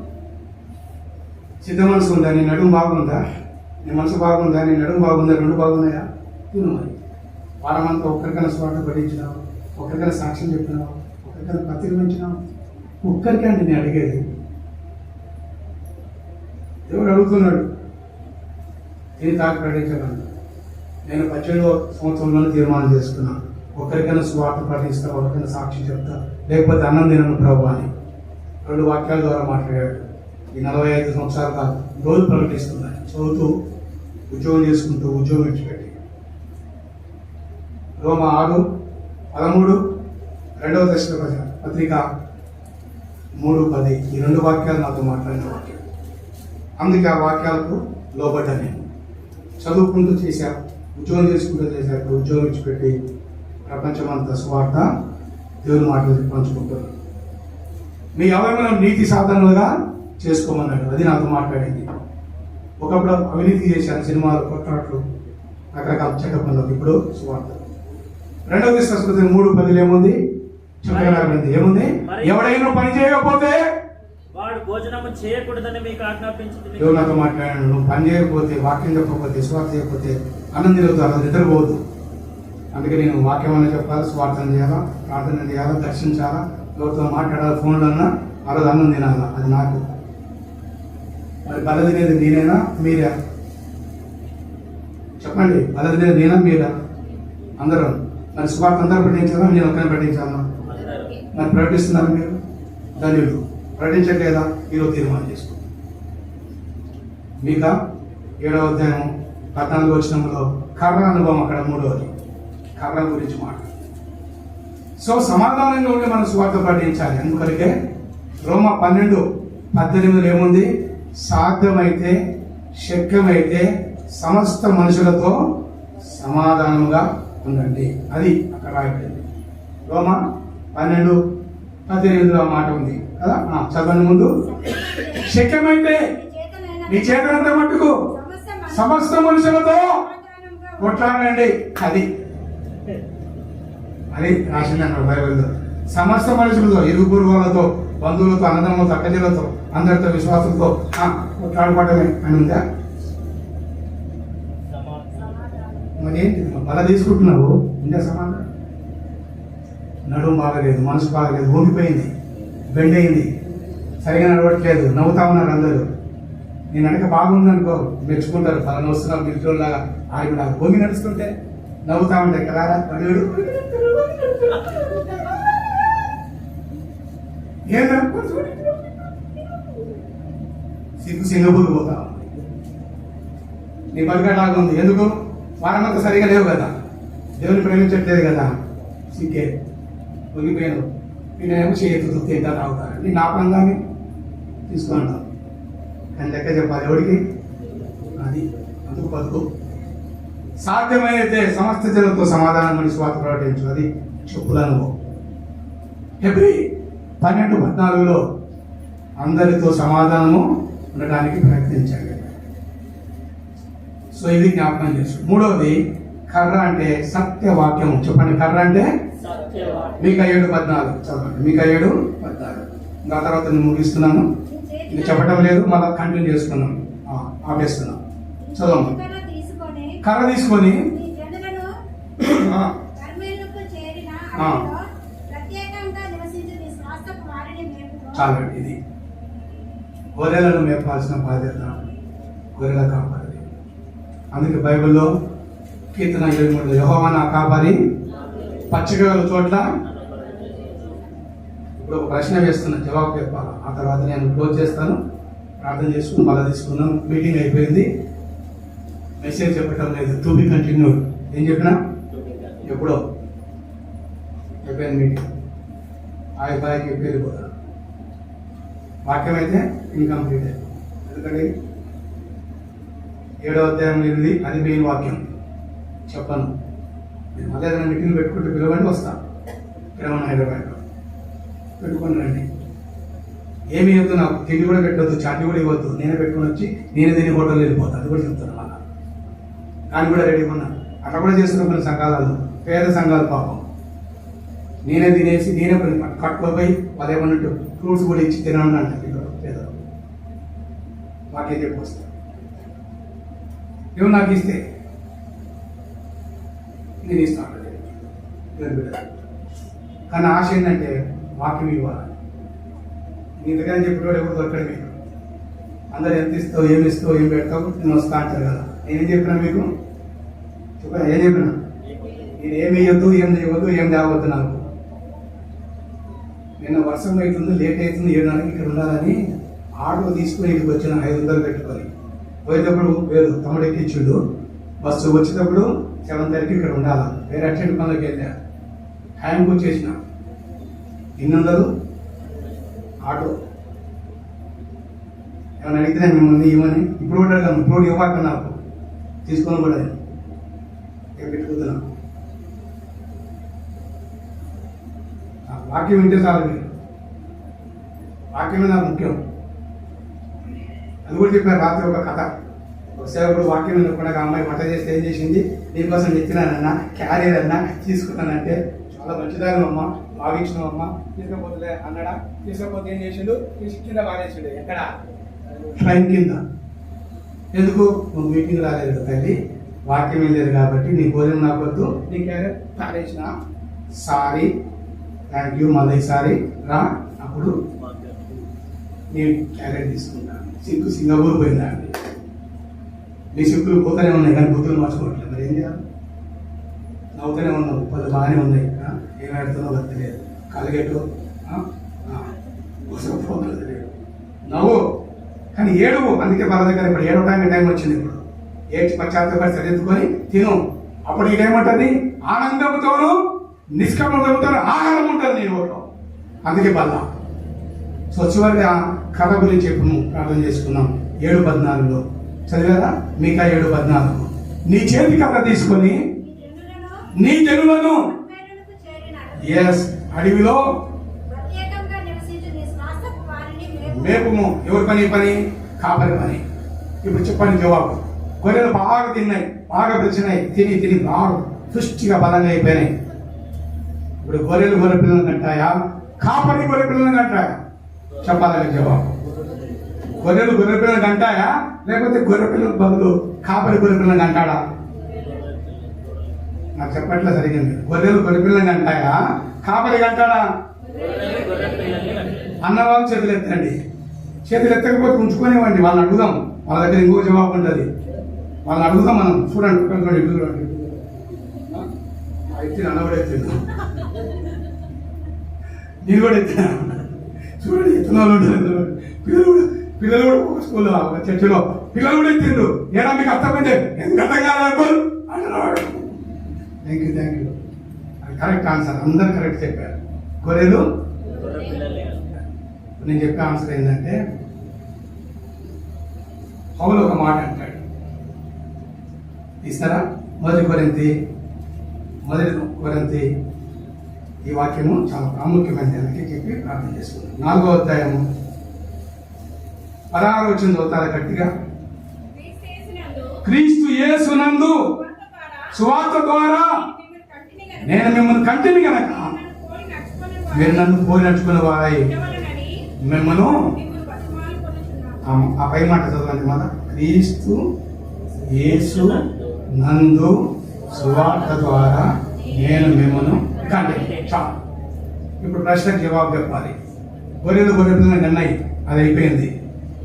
సిద్ధ మనసు ఉందా? నీ నడుము బాగుందా? నీ మనసు బాగుందా? నీ నడుము బాగుందా? 2 బాగున్నాయా? తిను. మరి వారమంతా ఒక్కరికైనా స్వార్థ పట్టించినావు, ఒక్కరికైనా సాక్ష్యం చెప్పినావు, ఒక్కరికైనా పత్రిక పెంచినావు? ఒక్కరికే అండి నేను అడిగేది. దేవుడు అడుగుతున్నాడు, దీని తాకి ప్రకటించగలను. నేను 18వ సంవత్సరంలోనే తీర్మానం చేసుకున్నాను, ఒక్కరికైనా స్వార్థ పాటిస్తా, ఒకరికైనా సాక్షి చెప్తా, లేకపోతే అన్నం తినను ప్రభు అని 2 వాక్యాల ద్వారా మాట్లాడాడు. ఈ 45 సంవత్సరాలుగా రోజు ప్రకటిస్తున్నాను, చదువుతూ, ఉద్యోగం చేసుకుంటూ, ఉద్యోగం విడిచిపెట్టి. రోమా 6:13, 2వ దశలోని పత్రిక 3:10 ఈ 2 వాక్యాలు నాతో మాట్లాడిన వాక్యాలు. అందుకే ఆ వాక్యాలకు లోబడ్డా. నేను చదువుకుంటూ చేశా, ఉద్యోగం చేసుకుంటూ చేశాక ఉద్యోగం విడిచిపెట్టి ప్రపంచమంతా సువార్త దేవుని మాటలు పంచుకుంటున్నాను. మీ ఎవరైనా నీతి సాధనలుగా చేసుకోమన్నాడు. అది నాతో మాట్లాడింది. ఒకప్పుడు అవినీతి చేశాను, సినిమాలు, కొట్లాట్లు, రకరకాల చెడ్డ పనులు. ఇప్పుడు సువార్త. 2వ సంస్కృతి 3:10 ఏముంది? చెప్పగలగింది ఏముంది? ఎవడైనా పని చేయకపోతే వాడు భోజనము చేయకూడదని మీకు ఆజ్ఞాపించింది. దేవుడు నాతో మాట్లాడాడు, నువ్వు పని చేయకపోతే, వాక్యం చెప్పకపోతే, స్వార్థ చేయకపోతే అన్నం తిరుగుతావు, అలా నిద్రపోవద్దు. అందుకే నేను వాక్యం అన్నా చెప్పాలి, స్వార్థం చేయాలా, ప్రార్థన చేయాలా, దర్శించాలా, ఎవరితో మాట్లాడాలి, ఫోన్లో అన్నా ఆ రోజు అన్నం తినాలా. అది నాకు. మరి బల తినేది నేనేనా మీరా? చెప్పండి, బల తినేది నేనా మీరా? అందరూ. మరి స్వార్థ అందరూ ప్రకటించాలా, నేను ఒక్కనే ప్రకటించాలా? మరి ప్రకటిస్తున్నారు మీరు ధన్యులు. ప్రకటించట్లేదా? ఈరోజు తీర్మానం చేసుకో. మీక 7వ అధ్యాయం 14వ వచనంలో కర్ర అనుభవం, అక్కడ 3వది కర్ర గురించి మాట. సో సమాధానంగా ఉండి మనం స్వార్థ ప్రకటించాలి. అందుకనికే రోమా 12:18 ఏముంది? సాధ్యమైతే, శక్యమైతే సమస్త మనుషులతో సమాధానంగా ఉండండి. అది అక్కడ రాయబడింది. రోమా 12:18 మాట ఉంది కదా, చదవండి ముందు. శక్యమైతే నీ చేతనంత మట్టుకు సమస్త మనుషులతో కొట్లాడండి. అది అది రాసింది అన్నాడు బైబిల్లో. సమస్త మనుషులతో, ఇరుగు పొరుగు వాళ్ళతో, బంధువులతో, అన్నదమ్ములతో, అక్కజలతో, అందరితో, విశ్వాసంతో కొట్లాడుకోవడమే అని ఉందా? మరి ఏంటి బల తీసుకుంటున్నావు? ఉందా సమాధానం? నడుము బాగలేదు, మనసు బాగలేదు, ఊగిపోయింది, బెండయింది, సరిగా నడవట్లేదు, నవ్వుతా ఉన్నారు అందరూ. నేను అడగ బాగుందనుకో మెచ్చుకుంటారు, పలానా వస్తున్నావు మిలిటోల్లాగా ఆడిలా భూమి నడుస్తుంటే నవ్వుతా ఉంటాయి కదా. పడివాడు సింగపూర్ పోతా, నీ బతికట్లాగా ఉంది. ఎందుకు? వారమంతా సరిగా లేవు కదా, దేవుని ప్రేమించట్లేదు కదా, సిగ్గే ముగిపోయాను. నేనేమో చేతులు తింటా తాగుతాను, నీ నా పరంగానే తీసుకుంటాను. కానీ లెక్క చెప్పాలి ఎవడికి? అది అందుకు బతుకు. సాధ్యమైతే సమస్త జనంతో సమాధానం గురించి స్వార్థ ప్రకటించు. అది చెప్పులను. హెబ్రీ 12:14 అందరితో సమాధానము ఉండడానికి ప్రయత్నించాడు. సో ఇది జ్ఞాపకం చేసు. 3వది కర్ర అంటే సత్యవాక్యం. చెప్పండి, కర్ర అంటే మీకా 7:14 చదవండి. మీకా 7:14. ఇంకా తర్వాత నేను ముగిస్తున్నాను, ఇది చెప్పడం లేదు, మళ్ళీ కంటిన్యూ చేసుకున్నాం, ఆపేస్తున్నాం. చదవండి. కర్ర తీసుకొని చాలండి. ఇది గొర్రెలను మేపాల్సిన బాధ్యత గొర్రెల కాపాలి. అందుకే బైబిల్లో కీర్తన 23 యెహోవా నా కాపరి, పచ్చిక చోట్ల. ఇప్పుడు ఒక ప్రశ్న వేస్తున్నా, జవాబు చెప్పాలి. ఆ తర్వాత నేను క్లోజ్ చేస్తాను, ప్రార్థన చేసుకుని మళ్ళీ తీసుకున్నాం. మీటింగ్ అయిపోయింది, మెసేజ్ చెప్పటం లేదు, టు బి కంటిన్యూడ్. ఏం చెప్పినా ఎప్పుడో అయిపోయింది మీటింగ్, బాయ్కి వెళ్ళిపోతాను. వాక్యం అయితే ఇన్కంప్లీట్ అయింది. ఎందుకంటే 7వ అధ్యాయం ఇది, అది మెయిన్ వాక్యం. చెప్పను, నేను మళ్ళీ ఏదైనా మీటింగ్ పెట్టుకుంటే పిలవండి, వస్తాను. ఇక్కడ హైదరాబాద్లో పెట్టుకొని రండి. ఏమి ఇవ్వద్దు, నాకు తిండి కూడా పెట్టవద్దు, చాటి కూడా ఇవ్వద్దు, నేనే పెట్టుకొని వచ్చి నేనే తిని హోటల్ వెళ్ళిపోతాను. అది కూడా చెప్తాను. మళ్ళా కానీ కూడా రెడీగా ఉన్నా. అట్లా కూడా చేస్తున్న కొన్ని సంఘాలలో, పేద సంఘాలు పాపం, నేనే తినేసి నేనే కట్టుకోపోయి వాళ్ళు ఏమన్నట్టు ఫ్రూట్స్ కూడా ఇచ్చి తినండి అంటారు. ఇక్కడ పేదలు వాకేం చెప్పి వస్తారు. ఏమో నాకు ఇస్తే నేను ఇస్తాను. కానీ ఆశ ఏంటంటే వాక్యం ఇవ్వాలి. ఇంతకని చెప్పేవాడు ఎవరు దొరకడు మీకు. అందరు ఎంత ఇస్తావు, ఏమి ఇస్తావు, ఏం పెడతావు, నేను వస్తా అంటారు కదా. నేనేం చెప్పినా మీకు? చెప్పా, ఏం చెప్పినా? నేను ఏమి వేయొద్దు, ఏం చేయవద్దు, ఏం తేవద్దు. నాకు నిన్న వర్షం అవుతుంది, లేట్ అవుతుంది, 7 ఇక్కడ ఉండాలని ఆటో తీసుకుని ఇక్కడికి వచ్చిన 500 పెట్టుకొని. పోయేటప్పుడు వేరు తమ్ముడు ఎక్కించుడు, బస్సు వచ్చేటప్పుడు 7:30 ఇక్కడ ఉండాలి. వేరే అటెండ్ పనులకు వెళ్ళా, టైంకి వచ్చేసిన. 800 ఆటో. ఏమైనా అడిగితే మిమ్మల్ని ఇవ్వని ఇప్పుడు కూడా అడగాను, ఇప్పుడు కూడా ఇవ్వక నాకు తీసుకొని కూడా పెట్టుకుతున్నా. వాక్యం వింటే చాలు మీరు. వాక్యమే నాకు ముఖ్యం. అది కూడా చెప్పారు రాత్రి ఒక కథ. ఒక సేవకుడు వాక్యం వినకుండా అమ్మాయి వంట చేస్తే ఏం చేసింది, దీనికోసం తెచ్చినానన్నా, క్యారియర్ అన్నా తీసుకున్నానంటే చాలా మంచిదాని అమ్మ, భావించినావమ్మా తీసుకపోతే అన్నాడా? తీసుకపోతే ఏం చేసిండు? కింద పారేసిండు. ఎక్కడ? ట్రైన్ కింద. ఎందుకు? నువ్వు మీటింగ్ రాలేదు తల్లి, వాక్యం లేదు కాబట్టి నీ భోజనం నాకు వద్దు, నీ క్యారెట్ పారేసిన. సారీ, థ్యాంక్ యూ, మళ్ళీ సారీ రా, అప్పుడు నీ క్యారెట్ తీసుకుంటాను. సిగ్గు సింగపూర్ పోయిందా అండి? నీ సిగ్గులు పోతూనే ఉన్నాయి కానీ బుద్ధులు మార్చుకోవట్లేదు. మరి ఏం చేయాలి? నవ్వుతూనే ఉన్నావు, పది బాగానే ఉన్నాయి, ఏం ఆడుతున్నావు వద్దలేదు, కలిగేటు పోతలేదు, నవ్వు కానీ ఏడువు. అందుకే వాళ్ళ దగ్గర ఇప్పుడు ఏడవడానికి టైం వచ్చింది. ఇప్పుడు ఏడ్చి పశ్చాత్తపడి సరిదిద్దుకొని తిను. అప్పుడు ఇదేమంటుంది? ఆనందంతోనూ నిష్కపటంతోనూ ఆహారం ఉంటుంది నీ ఊళ్ళో. అందుకే బల్ల. సో చివరిగా కథ గురించి ఎప్పుడు ప్రార్థన చేసుకున్నాం. 7:14 చదివారా? మీకా 7:14. నీ చేతి కథ తీసుకొని నీ జనులను అడవిలో మేపుము. ఎవరి పని? పని కాపరి పని. ఇప్పుడు చెప్పండి జవాబు. గొర్రెలు బాగా తిన్నాయి, బాగా పిలిచినాయి, తిని తిని బాగా పుష్టిగా బలంగా అయిపోయినాయి. ఇప్పుడు గొర్రెలు గొర్రె పిల్లలను కంటాయా? కాపరి గొర్రె పిల్లలను కంటాయా? చెప్పాలి జవాబు. గొర్రెలు గొర్రె పిల్లలను కంటాయా? లేకపోతే గొర్రె పిల్లలకు బదులు కాపరి గొర్రె పిల్లలను కంటాడా? నాకు చెప్పట్లే సరిగ్గింది. గొర్రెలు గొర్రె పిల్లలను కంటాయా? కాపరి కంటాడా? అన్నవాళ్ళు చేతులు ఎత్తండి. చేతులు ఎత్తకపోతే ఉంచుకునేవ్వండి, వాళ్ళని అడుగుదాం. వాళ్ళ దగ్గర ఇంకో జవాబు ఉంటుంది. వాళ్ళని అడుగుదాం మనం. చూడండి, ఇటు చూడండి. అయితే అన్న కూడా ఎత్తిండు, నేను కూడా ఎత్తినా. చూడండి, ఎత్తున వాళ్ళు ఉంటారు. పిల్లలు కూడా ఒక స్కూల్లో ఒక చర్చిలో పిల్లలు కూడా ఎత్తిండు. ఏడా మీకు అర్థమైంది? ఎందుకు అర్థం కాదు అంటున్నాడు. Thank you. అది కరెక్ట్ ఆన్సర్. అందరు కరెక్ట్ చెప్పారు. గొర్రెలు. నేను చెప్పే ఆన్సర్ ఏంటంటే, పౌలు ఒక మాట అంటాడు. ఇస్తారా? మొదటి కొరింథీ ఈ వాక్యము చాలా ప్రాముఖ్యమైనది అని చెప్పి ప్రార్థన చేసుకున్నాం. 4వ అధ్యాయము 16 వచ్చిన చదువుతారా గట్టిగా? క్రీస్తు యేసునందు సువార్త ద్వారా నేను మిమ్మల్ని కంటిని గనక మీరు నన్ను పోలి నడుచుకునే వారై మిమ్మల్ని. ఆ పై మాట చదవండి మన. క్రీస్తు యేసు నందు సువార్త ద్వారా నేను మిమ్మల్ని కంటిని. చాలు. ఇప్పుడు ప్రశ్నకు జవాబు చెప్పాలి. గొర్రెలు పిల్లలు అన్నాయి, అది అయిపోయింది.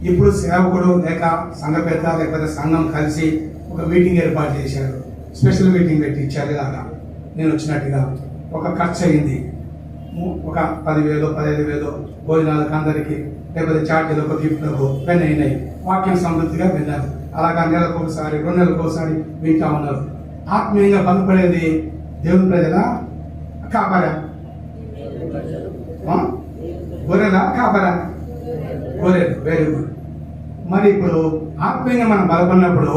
ఇప్పుడు సేవకుడు లేక సంఘ పెద్ద లేకపోతే సంఘం కలిసి ఒక మీటింగ్ ఏర్పాటు చేశారు. స్పెషల్ మీటింగ్ పెట్టి ఇచ్చారు. ఇలాగా నేను వచ్చినట్టుగా ఒక ఖర్చు అయింది. ఒక 10,000 15,000 భోజనాలకు అందరికీ, లేకపోతే చార్జీలకు, గిఫ్ట్లకు పెన్ అయినాయి. వాక్యం సమృద్ధిగా విన్నారు. అలాగా నెలకు ఒకసారి 2 నెలలకు ఒకసారి వింటా ఉన్నారు. ఆత్మీయంగా బలపడేది దేవుని ప్రజలా కాపరా? గొర్రెలా కాపరా? గొర్రెలు. Very good. మరి ఇప్పుడు ఆత్మీయంగా మనం బలపడినప్పుడు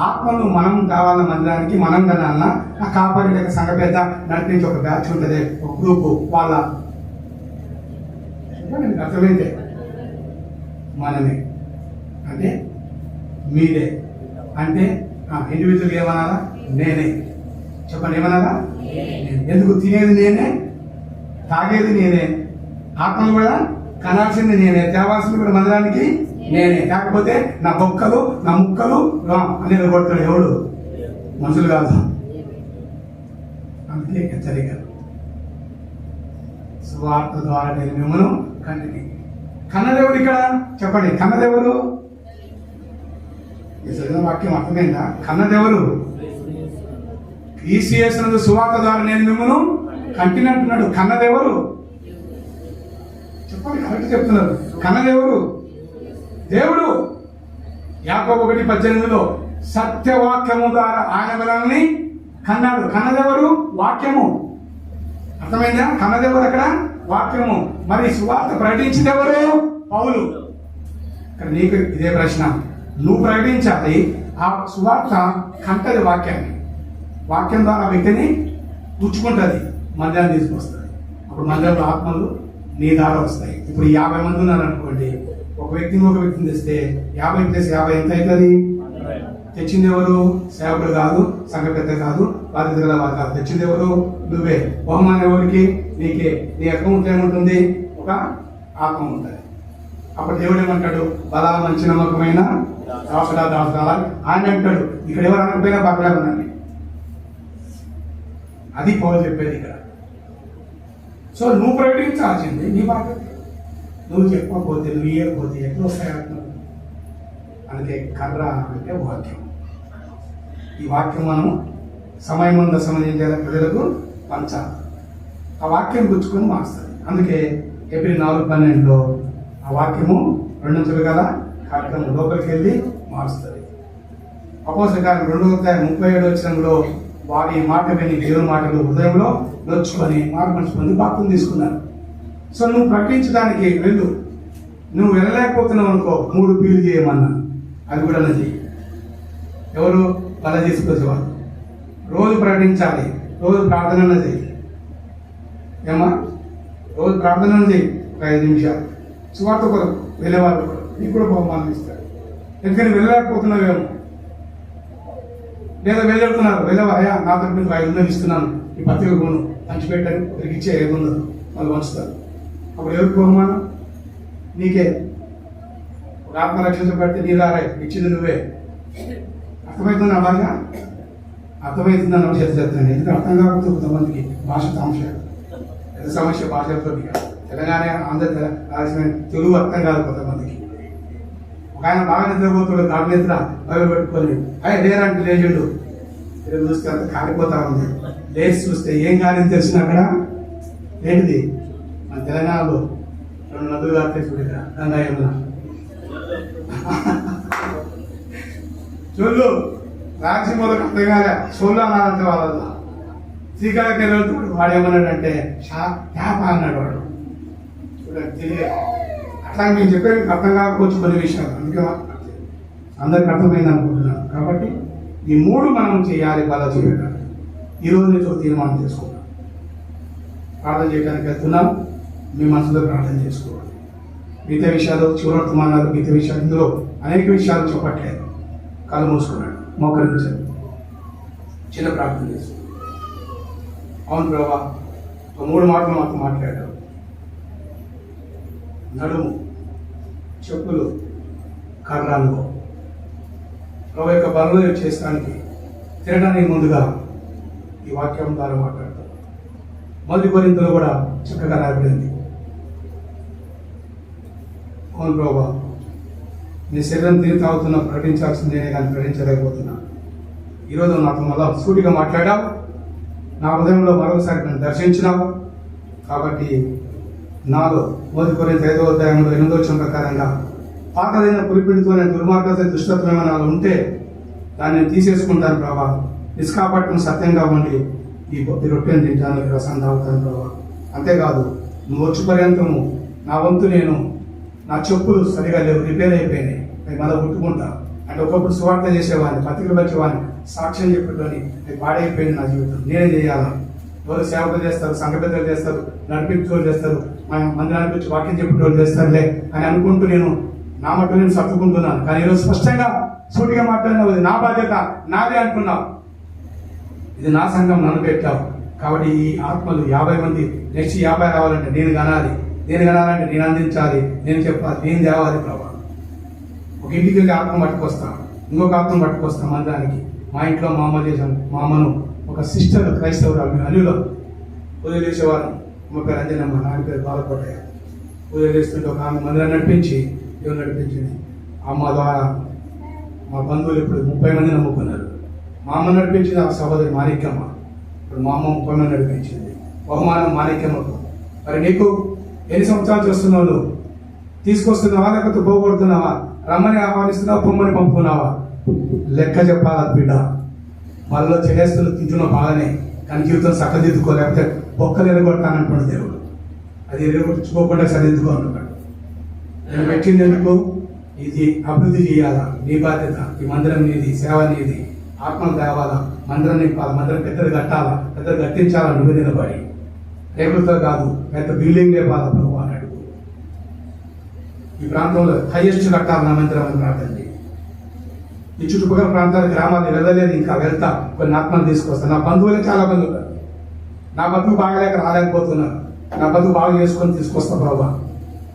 ఆత్మను మనం కావాలన్న మందిరానికి మనం కనాలన్నా ఆ కాపరి లేక సంఘ పెద్ద నడిపించి ఒక బ్యాచ్ ఉంటుంది, ఒక గ్రూపు వాళ్ళ అర్థమైతే మనమే అంటే మీరే అంటే ఇండివిజువల్ ఏమనాలా? నేనే. చెప్పండి, ఏమనాలా? ఎందుకు? తినేది నేనే, తాగేది నేనే, ఆత్మను కూడా కనాల్సింది నేనే, తేవాల్సింది కూడా మందిరానికి నేనే. కాకపోతే నా బొక్కలు నా ముక్కలు అనేది కొడతాడు ఎవడు? మనుషులు కాదు. అందుకే హెచ్చరిక. సువార్త ద్వారా నేను మిమ్మల్ని కంటిని. కన్నదెవరు ఇక్కడ? చెప్పండి, కన్నదెవరు? వాక్యం అర్థమైందా? కన్నదెవరు? క్రీస్తు యేసునందు సువార్త ద్వారా నేను మిమ్మల్ని కంటినంటున్నాడు. కన్నదెవరు? చెప్పండి, కరెక్ట్ చెప్తున్నారు. కన్నదెవరు? దేవుడు. యాకోబు 1:18 సత్యవాక్యము ద్వారా ఆయన మనల్ని కన్నాడు. కన్నదెవరు? వాక్యము. అర్థమైందా? కన్నదెవరు అక్కడ? వాక్యము. మరి సువార్త ప్రకటించిందెవరు? పౌలు. ఇక్కడ నీకు ఇదే ప్రశ్న. నువ్వు ప్రకటించాలి. ఆ సువార్త కంటది వాక్యాన్ని. వాక్యం ద్వారా వ్యక్తిని పుచ్చుకుంటుంది, మందిరాన్ని తీసుకొస్తుంది. అప్పుడు మందిరంలో ఆత్మలు నీ ద్వారా వస్తాయి. ఇప్పుడు 50 మంది ఉన్నారు అనుకోండి. ఒక వ్యక్తిని తెస్తే 50 ప్లస్ 50 ఎంత అవుతుంది? తెచ్చింది ఎవరు? సేవకుడు కాదు, సంఘ పెద్ద కాదు, వారి దగ్గర వారు కాదు. తెచ్చింది ఎవరు? నువ్వే. బహుమానం ఎవరికి? నీకే. నీ అకౌంట్లో ఏముంటుంది? ఒక ఆత్మ ఉంటుంది. అప్పుడు దేవుడు ఏమంటాడు? బలా మంచి నమ్మకమైన దాసుడా దాసుడా ఆయన అంటాడు. ఇక్కడ ఎవరు అనకపోయినా పర్లేదనండి. అది పౌలు చెప్పేది ఇక్కడ. సో నువ్వు ప్రకటించాల్సింది నీ బాధ్యత. నువ్వు చెప్పకపోతే, నువ్వు ఇవ్వకపోతే ఎట్లా వస్తాయి ఆత్మలు? అందుకే కర్ర అంటే వాక్యం. ఈ వాక్యం మనం సమయం ఉంద సమయం చేయాలి, ప్రజలకు పంచాలి. ఆ వాక్యం గుచ్చుకొని మారుస్తుంది. అందుకే ఏప్రిల్ 4:12 ఆ వాక్యము 2 అంచులు గల ఖడ్గము లోపలికి వెళ్ళి మారుస్తుంది. అపోస్తలుల కార్యం 2:37 వారి మాట విని దేవుని మాటలు హృదయంలో నొచ్చుకొని మాట మనసు పొంది బాప్తిసం తీసుకున్నారు. సో నువ్వు ప్రకటించడానికి వెళ్ళు. నువ్వు వెళ్ళలేకపోతున్నావు అనుకో, 3 పీలు చేయమన్నా అది కూడా చెయ్యి. ఎవరు బల తీసుకొచ్చేవాళ్ళు. రోజు ప్రకటించాలి, రోజు ప్రార్థన చేయి. ఏమా రోజు ప్రార్థన చేయి, 5 నిమిషాలు. సువార్త కొరకు వెళ్ళేవాళ్ళు నీకు కూడా బహుమానం ఇస్తారు. ఎందుకని వెళ్ళలేకపోతున్నావేమో, లేదా వెళ్ళెడుతున్నారు, వెళ్ళేవారయా నా తరపు నుంచి 500 ఇస్తున్నాను, ఈ పత్రిక కొను పంచిపెట్టని తిరిగిచ్చే 500 వాళ్ళు పంచుతారు. అప్పుడు ఎవరికి బహుమానం? నీకే. ఒక ఆత్మ రక్షించబడితే నీ రారే, ఇచ్చింది నువ్వే. అర్థమవుతుందా? బాగా అర్థమవుతుందని చెప్తాను. ఎందుకంటే అర్థం కాకపోతే కొంతమందికి భాష సమస్య, పెద్ద సమస్య భాషలతో. తెలంగాణ, ఆంధ్ర, రాసిన తెలుగు అర్థం కాదు కొంతమందికి. ఒక ఆయన బాగా నిద్రపోతాడు, కాళ్ళ నిద్ర బయలు పెట్టుకొని లేరంటే లేచిండు. చూస్తే అంత కాలిపోతా ఉంది. లేచి చూస్తే ఏం కాని తెలిసిన అక్కడ ఏంటిది? మన తెలంగాణలో 2 నదులు కాస్తే చూడు, ఇక్కడ గంగా యమున. చోళ్ళు రాయలసీమలకు అర్థం కాలే, చోళ్ళు అన్నారంటే వాళ్ళ శ్రీకాళకి వెళ్తాడు. వాడు ఏమన్నాడంటే ట్యాప్ అన్నాడు వాడు. చూడండి తెలియదు. అట్లా మేము చెప్పేది అర్థం కాకపోవచ్చు కొన్ని విషయాలు. అందుకే అందరికి అర్థమైంది అనుకుంటున్నాను. కాబట్టి ఈ 3 మనం చేయాలి. బల చేయడానికి ఈరోజు నుంచి ఒక తీర్మానం చేసుకున్నాం. ప్రార్థన చేయడానికి వెళ్తున్నాం. మీ మనసులో ప్రార్థన చేసుకోవాలి. మిగతా విషయాలు చివరవర్తమానాలు, మిగతా విషయాలు ఇందులో అనేక విషయాలు చెప్పట్లేదు. కళ్ళు మూసుకున్నాడు, మోకరించాడు, చిన్న ప్రార్థన చేసుకున్నాడు. అవును ప్రభా, 3 మాటలు మాతో మాట్లాడాడు. నడుము, చెప్పులు, కర్రాలు ప్రభు యొక్క బలలో చేసడానికి తినడానికి ముందుగా ఈ వాక్యం ద్వారా మాట్లాడతాం. మొదటి కొరింథీయులో కూడా చక్కగా రాయబడింది. అవును ప్రభా, నీ శరీరం తిని తాగుతున్నా ప్రకటించాల్సిందేనే కానీ ప్రకటించలేకపోతున్నా. ఈరోజు నాతో మళ్ళా సూటిగా మాట్లాడావు. నా హృదయంలో మరొకసారి నన్ను దర్శించినావు. కాబట్టి నాలో మొదటి కొరింథీ 5:8 ప్రకారంగా పాతదైన పులిపిడితోనే దుర్మార్గత దుష్టత్వం నాలో ఉంటే దాన్ని నేను తీసేసుకుంటాను ప్రభా. నిష్కాపట్నం సత్యంగా ఉండి ఈ రొట్టెని తింటాను, ఈ రసం తాగుతాను ప్రభా. అంతేకాదు, నువ్వు వచ్చి పర్యంతము నా వంతు నేను, నా చెప్పులు సరిగా లేవు, రిపేర్ అయిపోయినాయి, అవి మళ్ళీ కుట్టుకుంటా. అంటే ఒకప్పుడు సువార్త చేసేవాడిని, పత్రికలు వచ్చేవాడిని, సాక్ష్యం చెప్పేటోని, అది పాడైపోయింది నా జీవితం. నేనే చేయాలా? ఎవరు సేవకులు చేస్తారు, సంఘ పెద్దలు చేస్తారు, నడిపించే చేస్తారు, మందిరానికి వచ్చి వాక్యం చెప్పేటోళ్ళు చేస్తారులే అని అనుకుంటూ నేను నా మట్టు నేను సర్దుకుంటున్నాను. కానీ ఈరోజు స్పష్టంగా సూటిగా మాట్లాడినావు. ఇది నా బాధ్యత, నాదే అంటున్నావు. ఇది నా సంఘం, నన్ను పెట్టావు. కాబట్టి ఈ ఆత్మలు 50 మంది నెక్స్ట్ 50 రావాలంటే నేను కనాలి. నేను కనాలంటే నేను అందించాలి, నేను చెప్పాలి, నేను తేవాలి ప్రభావ. ఒక ఇంటికి వెళ్ళి ఆత్మ పట్టుకొస్తాను, ఇంకొక ఆత్మ పట్టుకొస్తాం మందిరానికి. మా ఇంట్లో మా అమ్మ చేశాను. మా అమ్మను ఒక సిస్టర్ క్రైస్తవురాలు అల్లులో పూజలు చేసేవారు. మా పేరు అంజనమ్మ, నాన్న పేరు బాలకోటయ్య. పూజలు చేస్తుంటే ఒక ఆమె మందిరాన్ని నడిపించి, దేవుని నడిపించింది. అమ్మ ద్వారా మా బంధువులు ఇప్పుడు 30 మంది నమ్ముకున్నారు. మా అమ్మ నడిపించింది ఆ సహోదరి మాణిక్యమ్మ. ఇప్పుడు మా అమ్మ 30 మంది నడిపించింది. బహుమానం మాణిక్యమ్మకు. మరి నీకు ఎన్ని సంవత్సరాలు చేస్తున్నావు? నువ్వు తీసుకొస్తున్నావా లేకపోతే పోగొడుతున్నావా? రమ్మని ఆహ్వానిస్తున్నావా, పొమ్మని పంపుకున్నావా? లెక్క చెప్పాలి బిడ్డ. వాళ్ళలో చేస్తున్న తింటున్నావు బాగానే, కానీ జీవితం సక్కదిద్దుకో, లేకపోతే బొక్కలు ఎరగొడతానంటున్నాడు దేవుడు. అది ఎరగొట్టుకోకుండా సరిదిద్దుకో అంటున్నాడు. నేను పెట్టింది ఎందుకు? ఇది అభివృద్ధి చేయాలా, నీ బాధ్యత. ఈ మందిరం నీది, సేవ నీది. ఆత్మలు తేవాలా, మందిరం నింపాలా, మందిరం పెద్దలు కట్టాలా, పెద్దలు కట్టించాలా. నువ్వు నిలబడి రేపులతో కాదు, పెద్ద బిల్డింగ్ లేపాలా ప్రభు అని అడుగు. ఈ ప్రాంతంలో హైయెస్ట్ కట్టాలి నా మందిరం అని ప్రార్థన చేయి. ఈ చుట్టుపక్కల ప్రాంతాల గ్రామాలు వెళ్ళలేదు, ఇంకా వెళ్తా, కొన్ని ఆత్మలు తీసుకొస్తాను. నా బంధువులే చాలా మంది ఉన్నారు. నా బతుకు బాగలేక రాలేకపోతున్నారు. నా బతుకు బాగు చేసుకొని తీసుకొస్తా ప్రభా.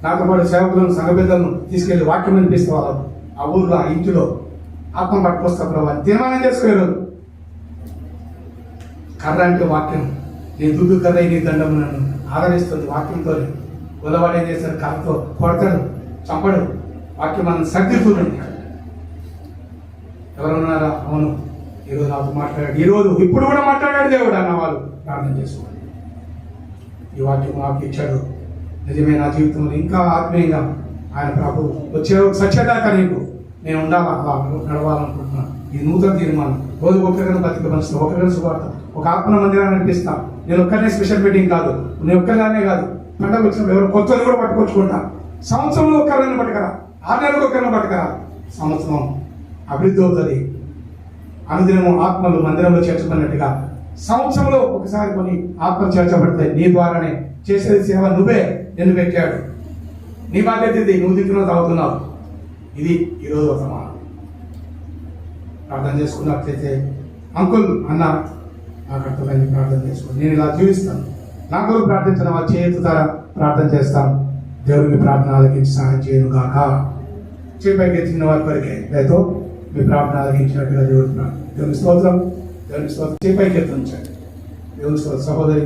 నాతో పాటు సేవకులను సంఘ పెద్దలను తీసుకెళ్లి వాక్యం అనిపిస్తే వాళ్ళకు ఆ ఊర్లో ఆ ఇంటిలో ఆత్మ పట్టుకొస్తా ప్రభా. తీర్మానం చేసుకోలేదు. కర్ర అంటే వాక్యం. నీ దుడ్డు కర్ర నీ దండం నన్ను ఆదరిస్తుంది. వాక్యంతో గొల్లవాడు ఏం చేస్తాడు? కర్రతో కొడతాడు, చంపడు. వాక్యం మనం సర్దిస్తుంది. ఎవరున్నారా? అవును, ఈరోజు నాతో మాట్లాడాడు. ఈరోజు ఇప్పుడు కూడా మాట్లాడాడు దేవుడు అన్న వాళ్ళు ప్రార్థన చేసుకోండి. ఈ వాక్యం మాకు ఇచ్చాడు. నిజమే, నా జీవితంలో ఇంకా ఆత్మీయంగా ఆయన ప్రభు వచ్చే సత్యదాకా నీకు నేను ఉండాలా, అలా నడవాలనుకుంటున్నాను. ఈ నూతన తీర్మానం. రోజు ఒక్కరిని బతిక మనిషి, ఒకరిని శుభార్త, ఒక ఆత్మ మందిరాన్ని అనిపిస్తా. నేను ఒక్కరినే స్పెషల్ మీటింగ్ కాదు, నేను ఒక్కరినే కాదు, పండుగ వచ్చినప్పుడు ఎవరు కొత్తలు కూడా పట్టుకొచ్చుకుంటా. సంవత్సరంలో ఒక్కరిని పట్టుకరా, 6 నెలలకు ఒక్కరిని పట్టుకరా. సంవత్సరం అభివృద్ధి అవుతుంది. అనుదినము ఆత్మలు మందిరంలో చేర్చబడినట్టుగా సంవత్సరంలో ఒకసారి కొన్ని ఆత్మలు చేర్చబడతాయి. నీ ద్వారానే చేసేది సేవ. నువ్వే నిన్ను పెట్టాడు. నీ బాధ్యత ఇది. నువ్వు తింటున్నావు, తాగుతున్నావు. ఇది ఈరోజు ఒక మాట ప్రార్థన చేసుకున్నట్లయితే అంకుల్ అన్న నాకు అర్థమైంది. ప్రార్థన చేసుకుని నేను ఇలా జీవిస్తాను. నా కొరకు ప్రార్థించిన వాళ్ళ చేతుతారా ప్రార్థన చేస్తాను. దేవుడికి ప్రార్థన ఆలకించి సహాయం చేయను గాక. చేపైకి ఎత్తిన వారి కొరికే లేదో మీ ప్రార్థన ఆలకించినట్టుగా దేవుడు దేవుని స్తోత్రం. దేవుని స్తోత్రం. చేపైకి ఎత్తించండి. దేవుని స్తోత్రం. సహోదరి